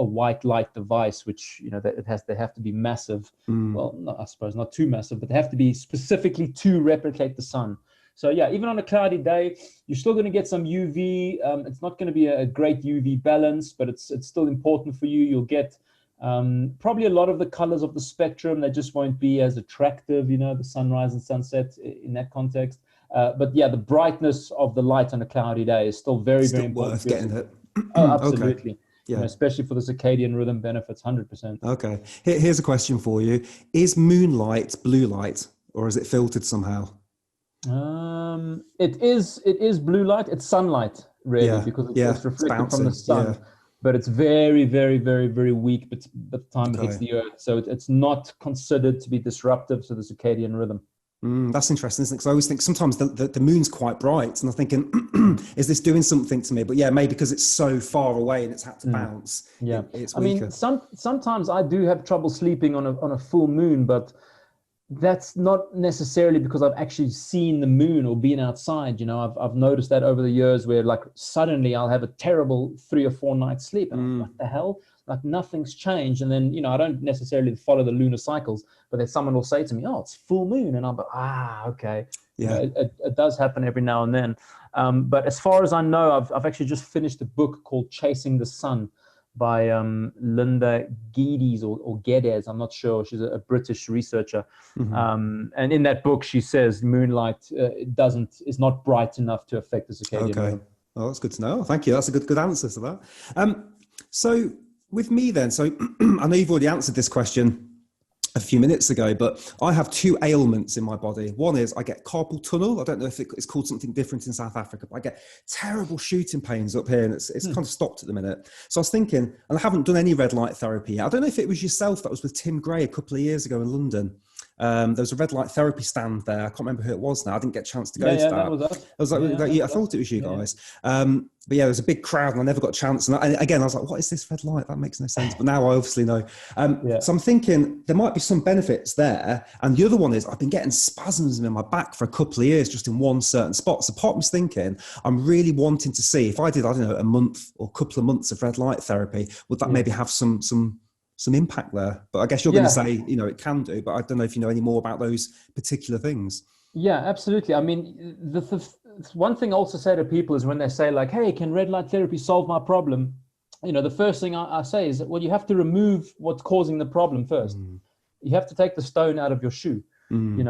Speaker 2: white light device, which they have to be massive. Well, I suppose not too massive, but they have to be specifically to replicate the sun. So even on a cloudy day, you're still going to get some UV. It's not going to be a great UV balance, but it's still important for you. You'll get probably a lot of the colors of the spectrum. They just won't be as attractive, the sunrise and sunset in that context. But the brightness of the light on a cloudy day is still very, very important.
Speaker 1: Worth getting it.
Speaker 2: Oh, absolutely.
Speaker 1: Okay. Yeah.
Speaker 2: Especially for the circadian rhythm benefits, 100%.
Speaker 1: Okay. Here's a question for you. Is moonlight blue light, or is it filtered somehow?
Speaker 2: It is blue light. It's sunlight, really, because it's reflected from the sun. Yeah. But it's very, very, very, very weak by the time it hits the earth. So it's not considered to be disruptive to the circadian rhythm.
Speaker 1: That's interesting, isn't it? Because I always think sometimes the moon's quite bright, and I'm thinking, is this doing something to me? But maybe because it's so far away and it's had to bounce. Yeah, it's weaker.
Speaker 2: I mean, sometimes I do have trouble sleeping on a full moon, but that's not necessarily because I've actually seen the moon or been outside. I've noticed that over the years, where like suddenly I'll have a terrible 3 or 4 nights sleep, and I'm like, what the hell? Like nothing's changed. And then, I don't necessarily follow the lunar cycles, but then someone will say to me, oh, it's full moon. And I'm like, okay. Yeah. It does happen every now and then. But as far as I know, I've actually just finished a book called Chasing the Sun by Linda Geddes or Geddes. I'm not sure. She's a British researcher. And in that book, she says moonlight is not bright enough to affect the circadian rhythm.
Speaker 1: Oh, that's good to know. Thank you. That's a good answer to that. So with me then, I know you've already answered this question a few minutes ago, but I have 2 ailments in my body. One is I get carpal tunnel. I don't know if it's called something different in South Africa, but I get terrible shooting pains up here, and it's kind of stopped at the minute. So I was thinking, and I haven't done any red light therapy yet. I don't know if it was yourself that was with Tim Gray a couple of years ago in London. There was a red light therapy stand there. I can't remember who it was now. I didn't get a chance to go to that.
Speaker 2: That was us.
Speaker 1: I was like, I thought it was you guys. But there was a big crowd, and I never got a chance. And again, I was like, what is this red light? That makes no sense. But now I obviously know. So I'm thinking there might be some benefits there. And the other one is I've been getting spasms in my back for a couple of years, just in one certain spot. So part of me's thinking, I'm really wanting to see if I did, I don't know, a month or a couple of months of red light therapy, would that maybe have some impact there? But I guess you're going to say, it can do, but I don't know if you know any more about those particular things.
Speaker 2: Yeah, absolutely. I mean, the one thing I also say to people is when they say like, hey, can red light therapy solve my problem? The first thing I say is, well, you have to remove what's causing the problem first. You have to take the stone out of your shoe.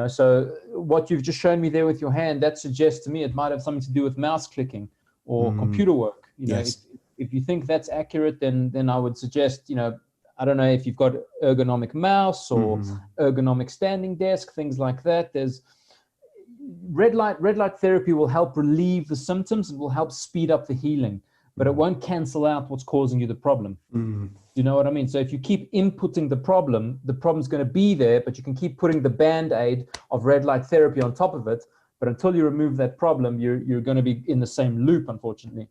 Speaker 2: So what you've just shown me there with your hand, that suggests to me it might have something to do with mouse clicking or computer work. If you think that's accurate, then I would suggest, I don't know if you've got ergonomic mouse or ergonomic standing desk, things like that. red light therapy will help relieve the symptoms and will help speed up the healing, but it won't cancel out what's causing you the problem. You know what I mean? So if you keep inputting the problem's going to be there, but you can keep putting the band-aid of red light therapy on top of it. But until you remove that problem, you're going to be in the same loop, unfortunately.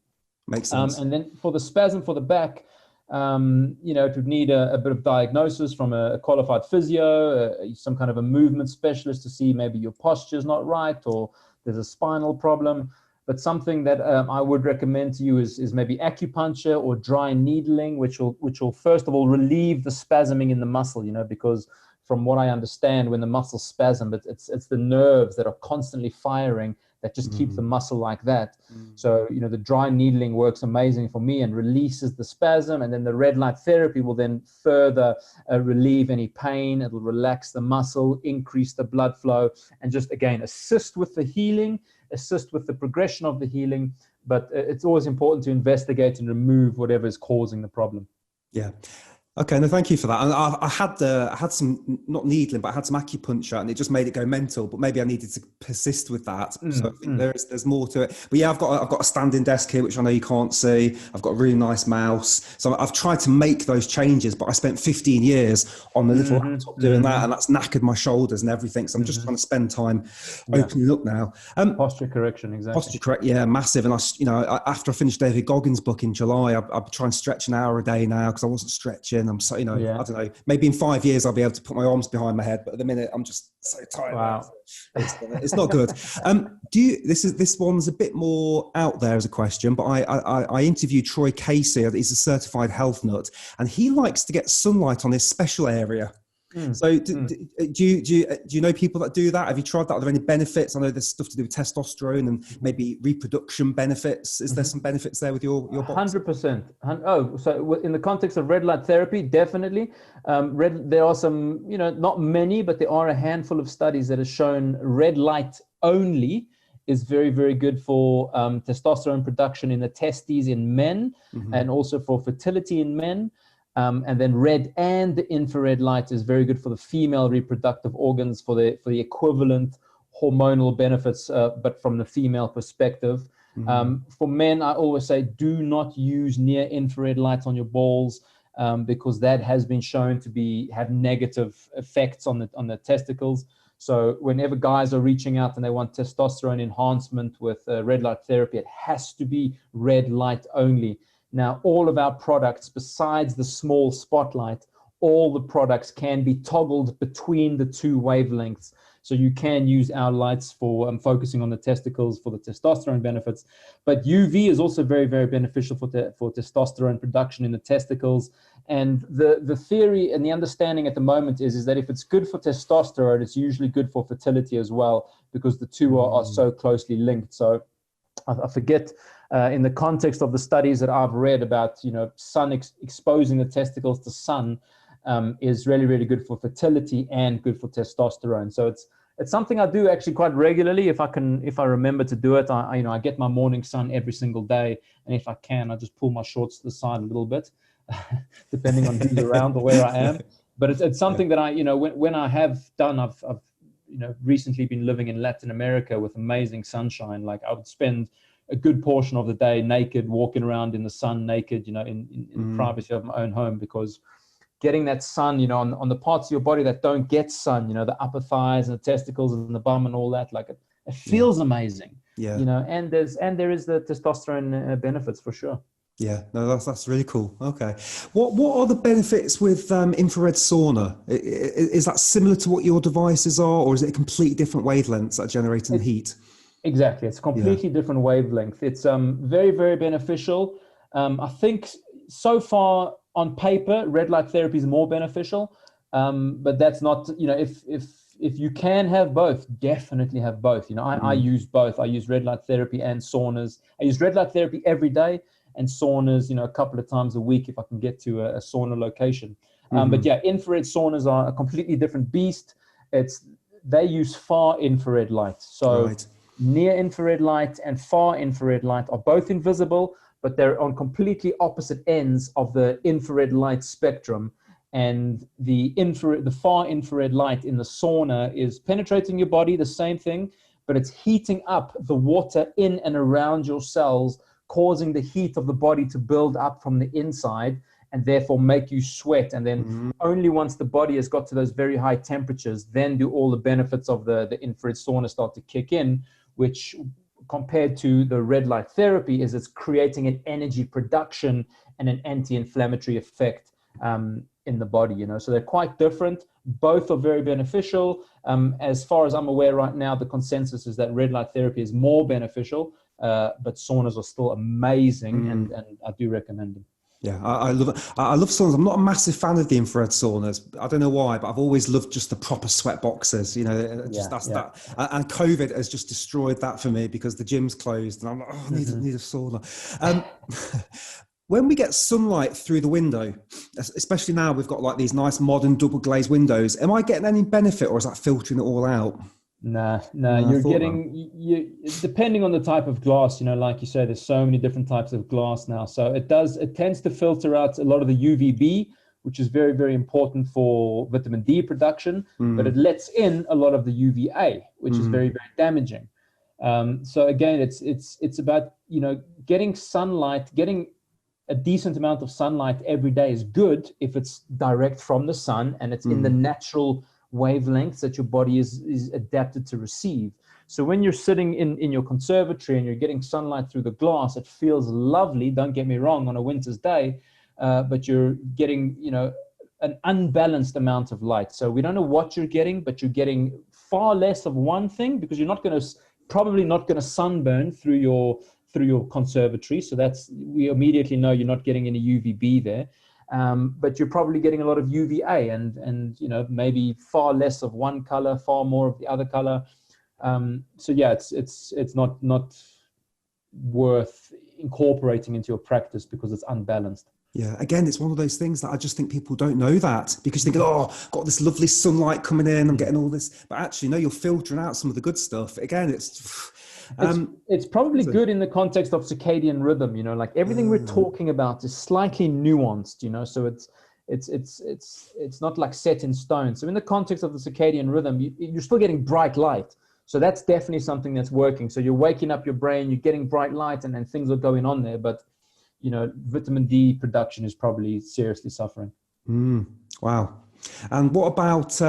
Speaker 1: Makes sense.
Speaker 2: And then for the spasm for the back, it would need a bit of diagnosis from a qualified physio, some kind of a movement specialist to see maybe your posture is not right or there's a spinal problem. But something that I would recommend to you is maybe acupuncture or dry needling, which will first of all relieve the spasming in the muscle, because from what I understand, when the muscles spasm, it's the nerves that are constantly firing that just keep the muscle like that. So, the dry needling works amazing for me and releases the spasm. And then the red light therapy will then further relieve any pain. It'll relax the muscle, increase the blood flow, and just, again, assist with the healing, assist with the progression of the healing. But it's always important to investigate and remove whatever is causing the problem.
Speaker 1: Yeah. Okay, no, thank you for that. And I had some, not needling, but I had some acupuncture, and it just made it go mental. But maybe I needed to persist with that. So I think there's more to it. But yeah, I've got a standing desk here, which I know you can't see. I've got a really nice mouse. So I've tried to make those changes, but I spent 15 years on the little laptop doing that, and that's knackered my shoulders and everything. So I'm just trying to spend time opening up now.
Speaker 2: Posture correction, exactly.
Speaker 1: Posture correct, yeah, massive. And after I finished David Goggins' book in July, I try and stretch an hour a day now because I wasn't stretching. I'm so, I don't know, maybe in 5 years I'll be able to put my arms behind my head, but at the minute I'm just so tired.
Speaker 2: Wow.
Speaker 1: It's not good. This one's a bit more out there as a question, but I interviewed Troy Casey. He's a certified health nut, and he likes to get sunlight on his special area. So do you know people that do that? Have you tried that? Are there any benefits? I know there's stuff to do with testosterone and maybe reproduction benefits. Is there some benefits there with your box?
Speaker 2: 100%. Oh, so in the context of red light therapy, definitely. There are some, not many, but there are a handful of studies that have shown red light only is very, very good for testosterone production in the testes in men, and also for fertility in men. And then red and infrared light is very good for the female reproductive organs, for the equivalent hormonal benefits, but from the female perspective. For men, I always say, do not use near infrared light on your balls, because that has been shown to have negative effects on the testicles. So whenever guys are reaching out and they want testosterone enhancement with red light therapy, it has to be red light only. Now, all of our products, besides the small spotlight, all the products can be toggled between the two wavelengths. So you can use our lights for focusing on the testicles for the testosterone benefits. But UV is also very, very beneficial for testosterone production in the testicles. And the theory and the understanding at the moment is that if it's good for testosterone, it's usually good for fertility as well, because the two are so closely linked. So I forget, in the context of the studies that I've read about, sun exposing the testicles to sun is really, really good for fertility and good for testosterone. So it's something I do actually quite regularly. If I remember to do it, I get my morning sun every single day, and if I can, I just pull my shorts to the side a little bit, depending on who's around or where I am. But it's something that when I have done, I've recently been living in Latin America with amazing sunshine. Like, I would spend a good portion of the day naked, walking around in the sun naked, in the privacy of my own home, because getting that sun, on the parts of your body that don't get sun, the upper thighs and the testicles and the bum and all that, like it feels amazing. Yeah. And there is the testosterone benefits for sure.
Speaker 1: Yeah, no, that's really cool. Okay. What are the benefits with infrared sauna? Is that similar to what your devices are, or is it a completely different wavelengths that are generating the heat?
Speaker 2: Exactly. It's a completely different wavelength. It's very, very beneficial. I think so far on paper, red light therapy is more beneficial. But that's not, if you can have both, definitely have both. I use both. I use red light therapy and saunas. I use red light therapy every day, and saunas, a couple of times a week if I can get to a sauna location. But yeah, infrared saunas are a completely different beast. They use far infrared light. So near infrared light and far infrared light are both invisible, but they're on completely opposite ends of the infrared light spectrum. And the far infrared light in the sauna is penetrating your body, the same thing, but it's heating up the water in and around your cells, causing the heat of the body to build up from the inside and therefore make you sweat. And then only once the body has got to those very high temperatures, then do all the benefits of the infrared sauna start to kick in, which compared to the red light therapy is it's creating an energy production and an anti-inflammatory effect in the body, you know. So they're quite different. Both are very beneficial. As far as I'm aware right now, the consensus is that red light therapy is more beneficial, but saunas are still amazing, and I do recommend them.
Speaker 1: Yeah, I love it. I love saunas. I'm not a massive fan of the infrared saunas. I don't know why, but I've always loved just the proper sweat boxes. You know, just that. And COVID has just destroyed that for me because the gym's closed, and I'm like, oh, I need a sauna. When we get sunlight through the window, especially now we've got like these nice modern double glazed windows, am I getting any benefit, or is that filtering it all out?
Speaker 2: No, you're getting, depending on the type of glass, you know, like you say, there's so many different types of glass now. So it tends to filter out a lot of the UVB, which is very, very important for vitamin D production, but it lets in a lot of the UVA, which is very, very damaging. So again, it's about, you know, getting sunlight, getting a decent amount of sunlight every day is good if it's direct from the sun and it's in the natural wavelengths that your body is adapted to receive. So when you're sitting in your conservatory and you're getting sunlight through the glass, it feels lovely, don't get me wrong, on a winter's day, but you're getting, you know, an unbalanced amount of light. So we don't know what you're getting, but you're getting far less of one thing because you're probably not going to sunburn through your conservatory. So we immediately know you're not getting any UVB there. But you're probably getting a lot of UVA and you know, maybe far less of one color, far more of the other color. So yeah, it's not worth incorporating into your practice because it's unbalanced.
Speaker 1: Yeah, again, it's one of those things that I just think people don't know that because they think, oh, got this lovely sunlight coming in, I'm getting all this, but actually, no, you're filtering out some of the good stuff. Again,
Speaker 2: it's probably good in the context of circadian rhythm, you know, like everything we're talking about is slightly nuanced, you know, so it's not like set in stone. So in the context of the circadian rhythm, you're still getting bright light. So that's definitely something that's working. So you're waking up your brain, you're getting bright light and things are going on there. But, you know, vitamin D production is probably seriously suffering.
Speaker 1: Wow. And what about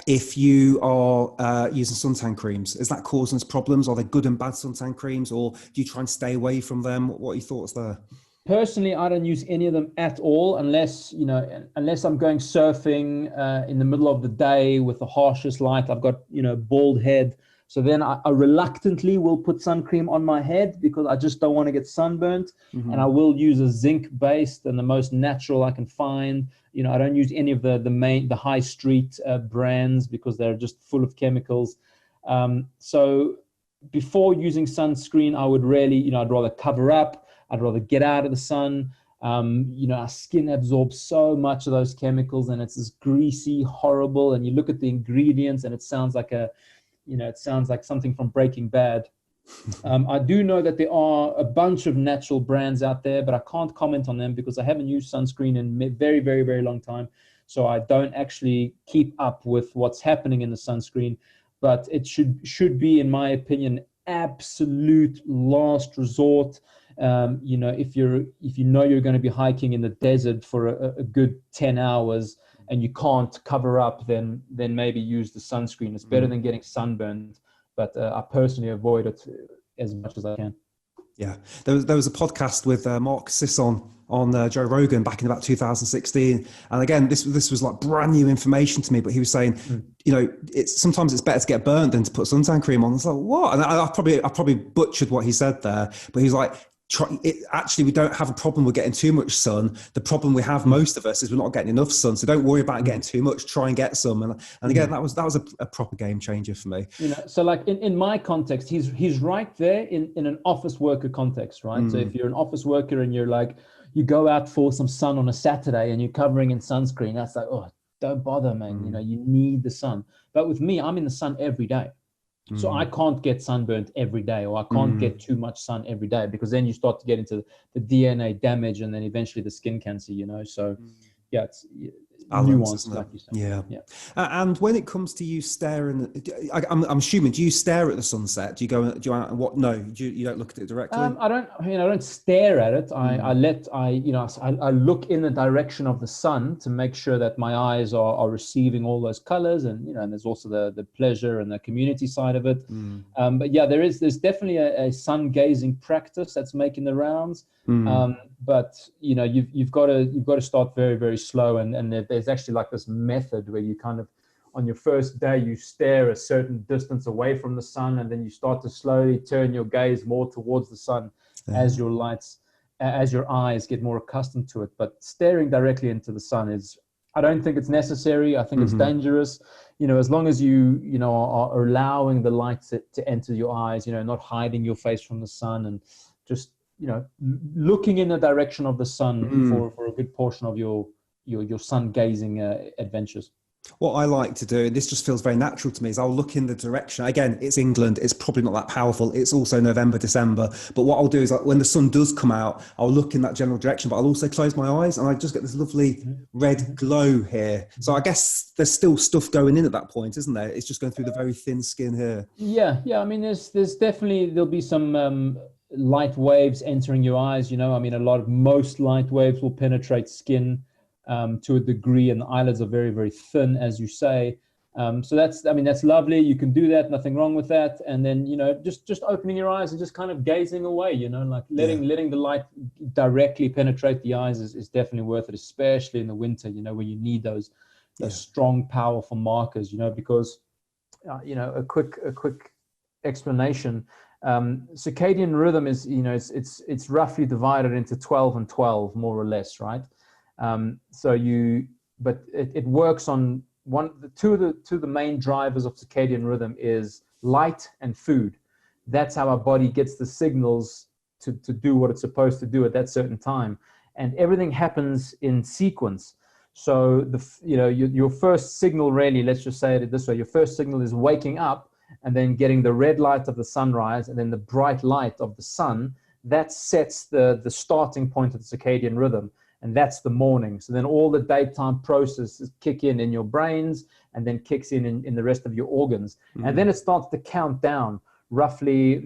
Speaker 1: if you are using suntan creams? Is that causing us problems? Are they good and bad suntan creams, or do you try and stay away from them? What are your thoughts there?
Speaker 2: Personally, I don't use any of them at all unless I'm going surfing in the middle of the day with the harshest light. I've got, you know, bald head. So then I reluctantly will put sun cream on my head because I just don't want to get sunburnt. And I will use a zinc based and the most natural I can find. You know, I don't use any of the high street brands because they're just full of chemicals. So before using sunscreen, I would really, you know, I'd rather cover up. I'd rather get out of the sun. You know, our skin absorbs so much of those chemicals and it's this greasy, horrible. And you look at the ingredients and it sounds like something from Breaking Bad. I do know that there are a bunch of natural brands out there, but I can't comment on them because I haven't used sunscreen in a very, very, very long time. So I don't actually keep up with what's happening in the sunscreen, but it should be, in my opinion, absolute last resort. You know, if you know you're going to be hiking in the desert for a good 10 hours and you can't cover up, then maybe use the sunscreen. It's better than getting sunburned, but I personally avoid it as much as I can.
Speaker 1: Yeah, there was a podcast with Mark Sisson on Joe Rogan back in about 2016, and again, this was like brand new information to me. But he was saying, you know, sometimes it's better to get burnt than to put suntan cream on. I was like, what? And I probably butchered what he said there, but he was like, actually, we don't have a problem with getting too much sun. The problem we have, most of us, is we're not getting enough sun. So don't worry about getting too much. Try and get some. And again, that was a proper game changer for me.
Speaker 2: You know, so like in my context, he's right there in an office worker context, right? So if you're an office worker and you're like, you go out for some sun on a Saturday and you're covering in sunscreen, that's like, oh, don't bother, man. You know, you need the sun. But with me, I'm in the sun every day. So I can't get sunburnt every day, or I can't get too much sun every day, because then you start to get into the DNA damage and then eventually the skin cancer, you know? So yeah,
Speaker 1: balance,
Speaker 2: nuanced,
Speaker 1: isn't it?
Speaker 2: like you said.
Speaker 1: Yeah.
Speaker 2: Yeah.
Speaker 1: And when it comes to you staring, I'm assuming, do you stare at the sunset? Do you go, do you, what? No, you don't look at it directly?
Speaker 2: I don't stare at it. I look in the direction of the sun to make sure that my eyes are receiving all those colors, and and there's also the pleasure and the community side of it. But yeah, there's definitely a sun gazing practice that's making the rounds. But you've got to start very, very slow, and there's actually like this method where you kind of, on your first day, you stare a certain distance away from the sun, and then you start to slowly turn your gaze more towards the sun as your eyes get more accustomed to it. But staring directly into the sun I don't think it's necessary. I think it's dangerous. As long as you are allowing the light to enter your eyes, not hiding your face from the sun, and just looking in the direction of the sun for a good portion of your sun gazing adventures.
Speaker 1: What I like to do, and this just feels very natural to me, is I'll look in the direction. Again, it's England. It's probably not that powerful. It's also November, December. But what I'll do is, when the sun does come out, I'll look in that general direction, but I'll also close my eyes, and I just get this lovely red glow here. So I guess there's still stuff going in at that point, isn't there? It's just going through the very thin skin here. Yeah.
Speaker 2: I mean, there's definitely, there'll be some light waves entering your eyes. I mean, most light waves will penetrate skin to a degree, and the eyelids are very, very thin, as you say. So that's lovely. You can do that, nothing wrong with that. And then, just opening your eyes and just kind of gazing away, like letting the light directly penetrate the eyes is definitely worth it, especially in the winter, when you need those strong, powerful markers, because, a quick explanation. Circadian rhythm is, it's roughly divided into 12 and 12, more or less, right? But it works on two of the main drivers of circadian rhythm is light and food. That's how our body gets the signals to do what it's supposed to do at that certain time, and everything happens in sequence. So your first signal, really, let's just say it this way: your first signal is waking up, and then getting the red light of the sunrise, and then the bright light of the sun. That sets the starting point of the circadian rhythm. And that's the morning. So then all the daytime processes kick in your brains, and then kicks in the rest of your organs. And then it starts to count down roughly,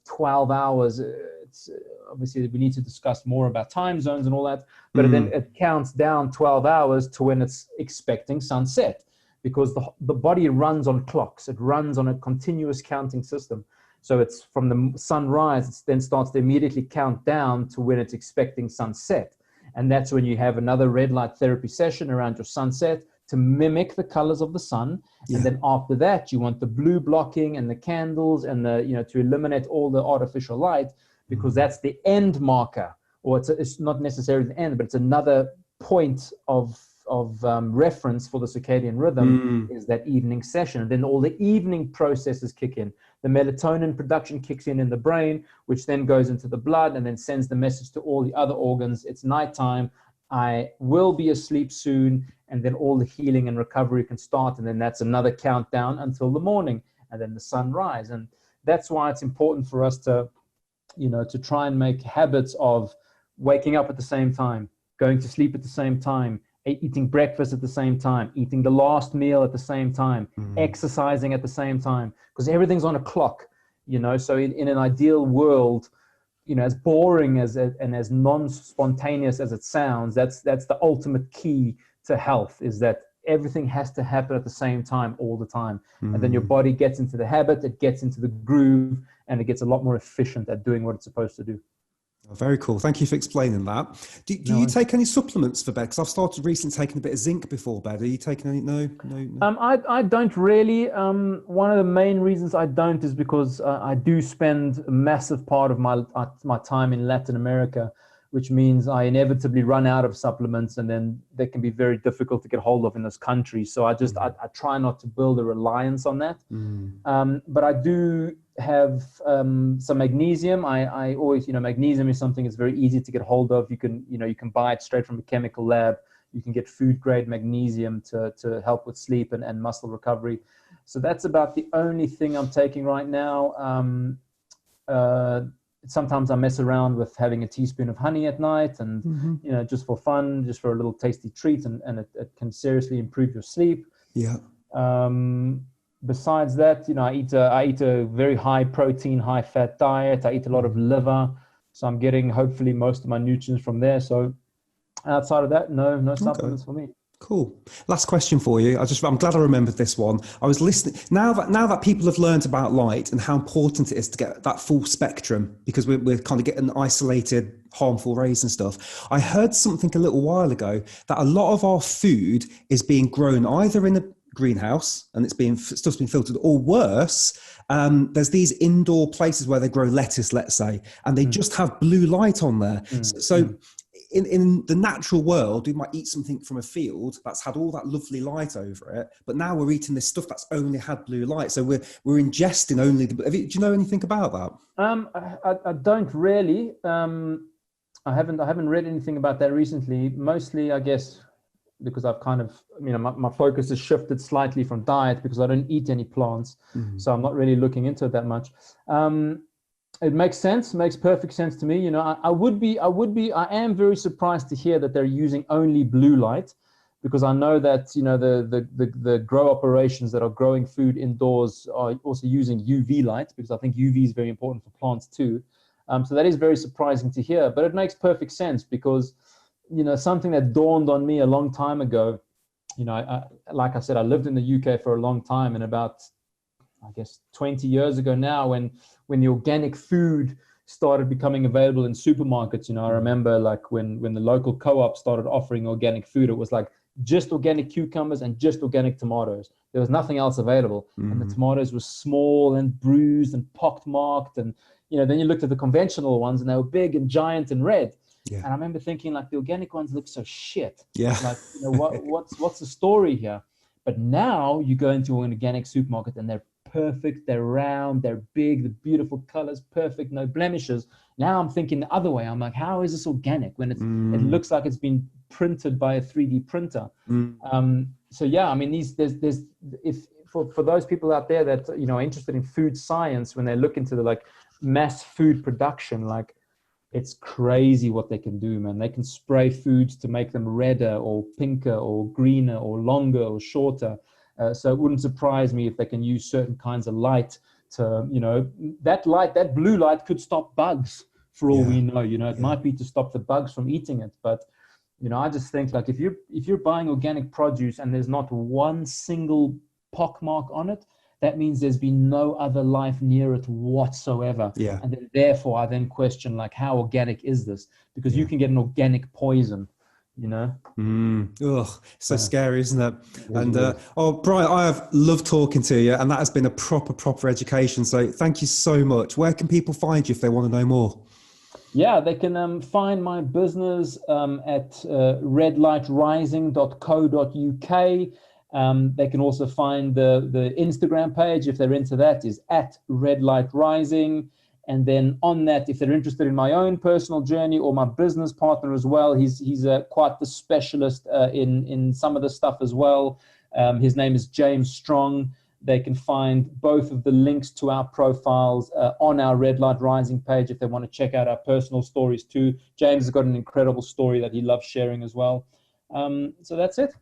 Speaker 2: 12 hours. It's obviously, we need to discuss more about time zones and all that, but then it counts down 12 hours to when it's expecting sunset, because the body runs on clocks. It runs on a continuous counting system. So it's from the sunrise, it then starts to immediately count down to when it's expecting sunset. And that's when you have another red light therapy session around your sunset to mimic the colors of the sun. And then after that, you want the blue blocking and the candles and to eliminate all the artificial light, because that's the end marker, or it's not necessarily the end, but it's another point of reference for the circadian rhythm is that evening session. And then all the evening processes kick in. The melatonin production kicks in the brain, which then goes into the blood and then sends the message to all the other organs. It's nighttime. I will be asleep soon. And then all the healing and recovery can start. And then that's another countdown until the morning, and then the sunrise. And that's why it's important for us to try and make habits of waking up at the same time, going to sleep at the same time, eating breakfast at the same time, eating the last meal at the same time, exercising at the same time, because everything's on a clock, So in an ideal world, as boring and as non-spontaneous as it sounds, that's the ultimate key to health, is that everything has to happen at the same time all the time. And then your body gets into the habit, it gets into the groove, and it gets a lot more efficient at doing what it's supposed to do.
Speaker 1: Oh, very cool. Thank you for explaining that. Do you take any supplements for bed? Because I've started recently taking a bit of zinc before bed. Are you taking any? No.
Speaker 2: I don't really. One of the main reasons I don't is because I do spend a massive part of my time in Latin America, which means I inevitably run out of supplements, and then they can be very difficult to get hold of in this country. So I try not to build a reliance on that. But I do have some magnesium. I always, magnesium is something that's very easy to get hold of. You can buy it straight from a chemical lab. You can get food grade magnesium to help with sleep and muscle recovery. So that's about the only thing I'm taking right now. sometimes I mess around with having a teaspoon of honey at night, and just for fun, just for a little tasty treat, and it can seriously improve your sleep.
Speaker 1: Yeah.
Speaker 2: Besides that, I eat a very high protein, high fat diet. I eat a lot of liver, so I'm getting hopefully most of my nutrients from there. So outside of that, no supplements for me.
Speaker 1: Cool. Last question for you. I'm glad I remembered this one. I was listening. Now that people have learned about light and how important it is to get that full spectrum, because we're kind of getting isolated harmful rays and stuff. I heard something a little while ago that a lot of our food is being grown either in a greenhouse and stuff's being filtered, or worse, there's these indoor places where they grow lettuce, let's say, and they just have blue light on there. In the natural world, we might eat something from a field that's had all that lovely light over it, but now we're eating this stuff that's only had blue light. So we're ingesting only do you know anything about that?
Speaker 2: I don't really. I haven't read anything about that recently. Mostly, I guess, because I've kind of, my focus has shifted slightly from diet because I don't eat any plants. So I'm not really looking into it that much. It makes sense, makes perfect sense to me. I am very surprised to hear that they're using only blue light, because I know that, the grow operations that are growing food indoors are also using UV light, because I think UV is very important for plants too. So that is very surprising to hear, but it makes perfect sense because, something that dawned on me a long time ago, like I said, I lived in the UK for a long time, and about, I guess, 20 years ago now, when the organic food started becoming available in supermarkets, I remember like when the local co-op started offering organic food, it was like just organic cucumbers and just organic tomatoes. There was nothing else available. And the tomatoes were small and bruised and pockmarked. And, then you looked at the conventional ones and they were big and giant and red. Yeah. And I remember thinking, like, the organic ones look so shit.
Speaker 1: Yeah.
Speaker 2: Like, what's the story here? But now you go into an organic supermarket and they're perfect, they're round, they're big, the beautiful colors, perfect, no blemishes. Now I'm thinking the other way. I'm like, how is this organic when it looks like it's been printed by a 3D printer? So yeah, I mean, for those people out there that are interested in food science, when they look into the like mass food production, like, it's crazy what they can do, man. They can spray foods to make them redder or pinker or greener or longer or shorter. So it wouldn't surprise me if they can use certain kinds of light to, that blue light could stop bugs for all we know. It might be to stop the bugs from eating it. But, I just think, like, if you're buying organic produce and there's not one single pockmark on it, that means there's been no other life near it whatsoever. Yeah. And then, therefore, I then question, like, how organic is this? Because you can get an organic poison,
Speaker 1: Ugh, so scary, isn't it? And Bryan, I have loved talking to you, and that has been a proper education. So thank you so much. Where can people find you if they want to know more?
Speaker 2: Yeah, they can find my business at redlightrising.co.uk. They can also find the Instagram page, if they're into that, is at redlightrising. And then on that, if they're interested in my own personal journey or my business partner as well, he's quite the specialist in some of the stuff as well. His name is James Strong. They can find both of the links to our profiles on our Red Light Rising page if they want to check out our personal stories too. James has got an incredible story that he loves sharing as well. So that's it.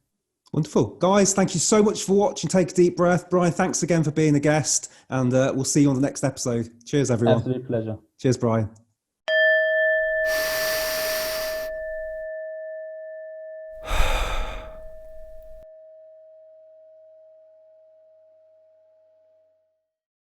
Speaker 1: Wonderful. Guys, thank you so much for watching. Take a deep breath. Bryan, thanks again for being a guest, and we'll see you on the next episode. Cheers, everyone.
Speaker 2: Absolute pleasure.
Speaker 1: Cheers, Bryan.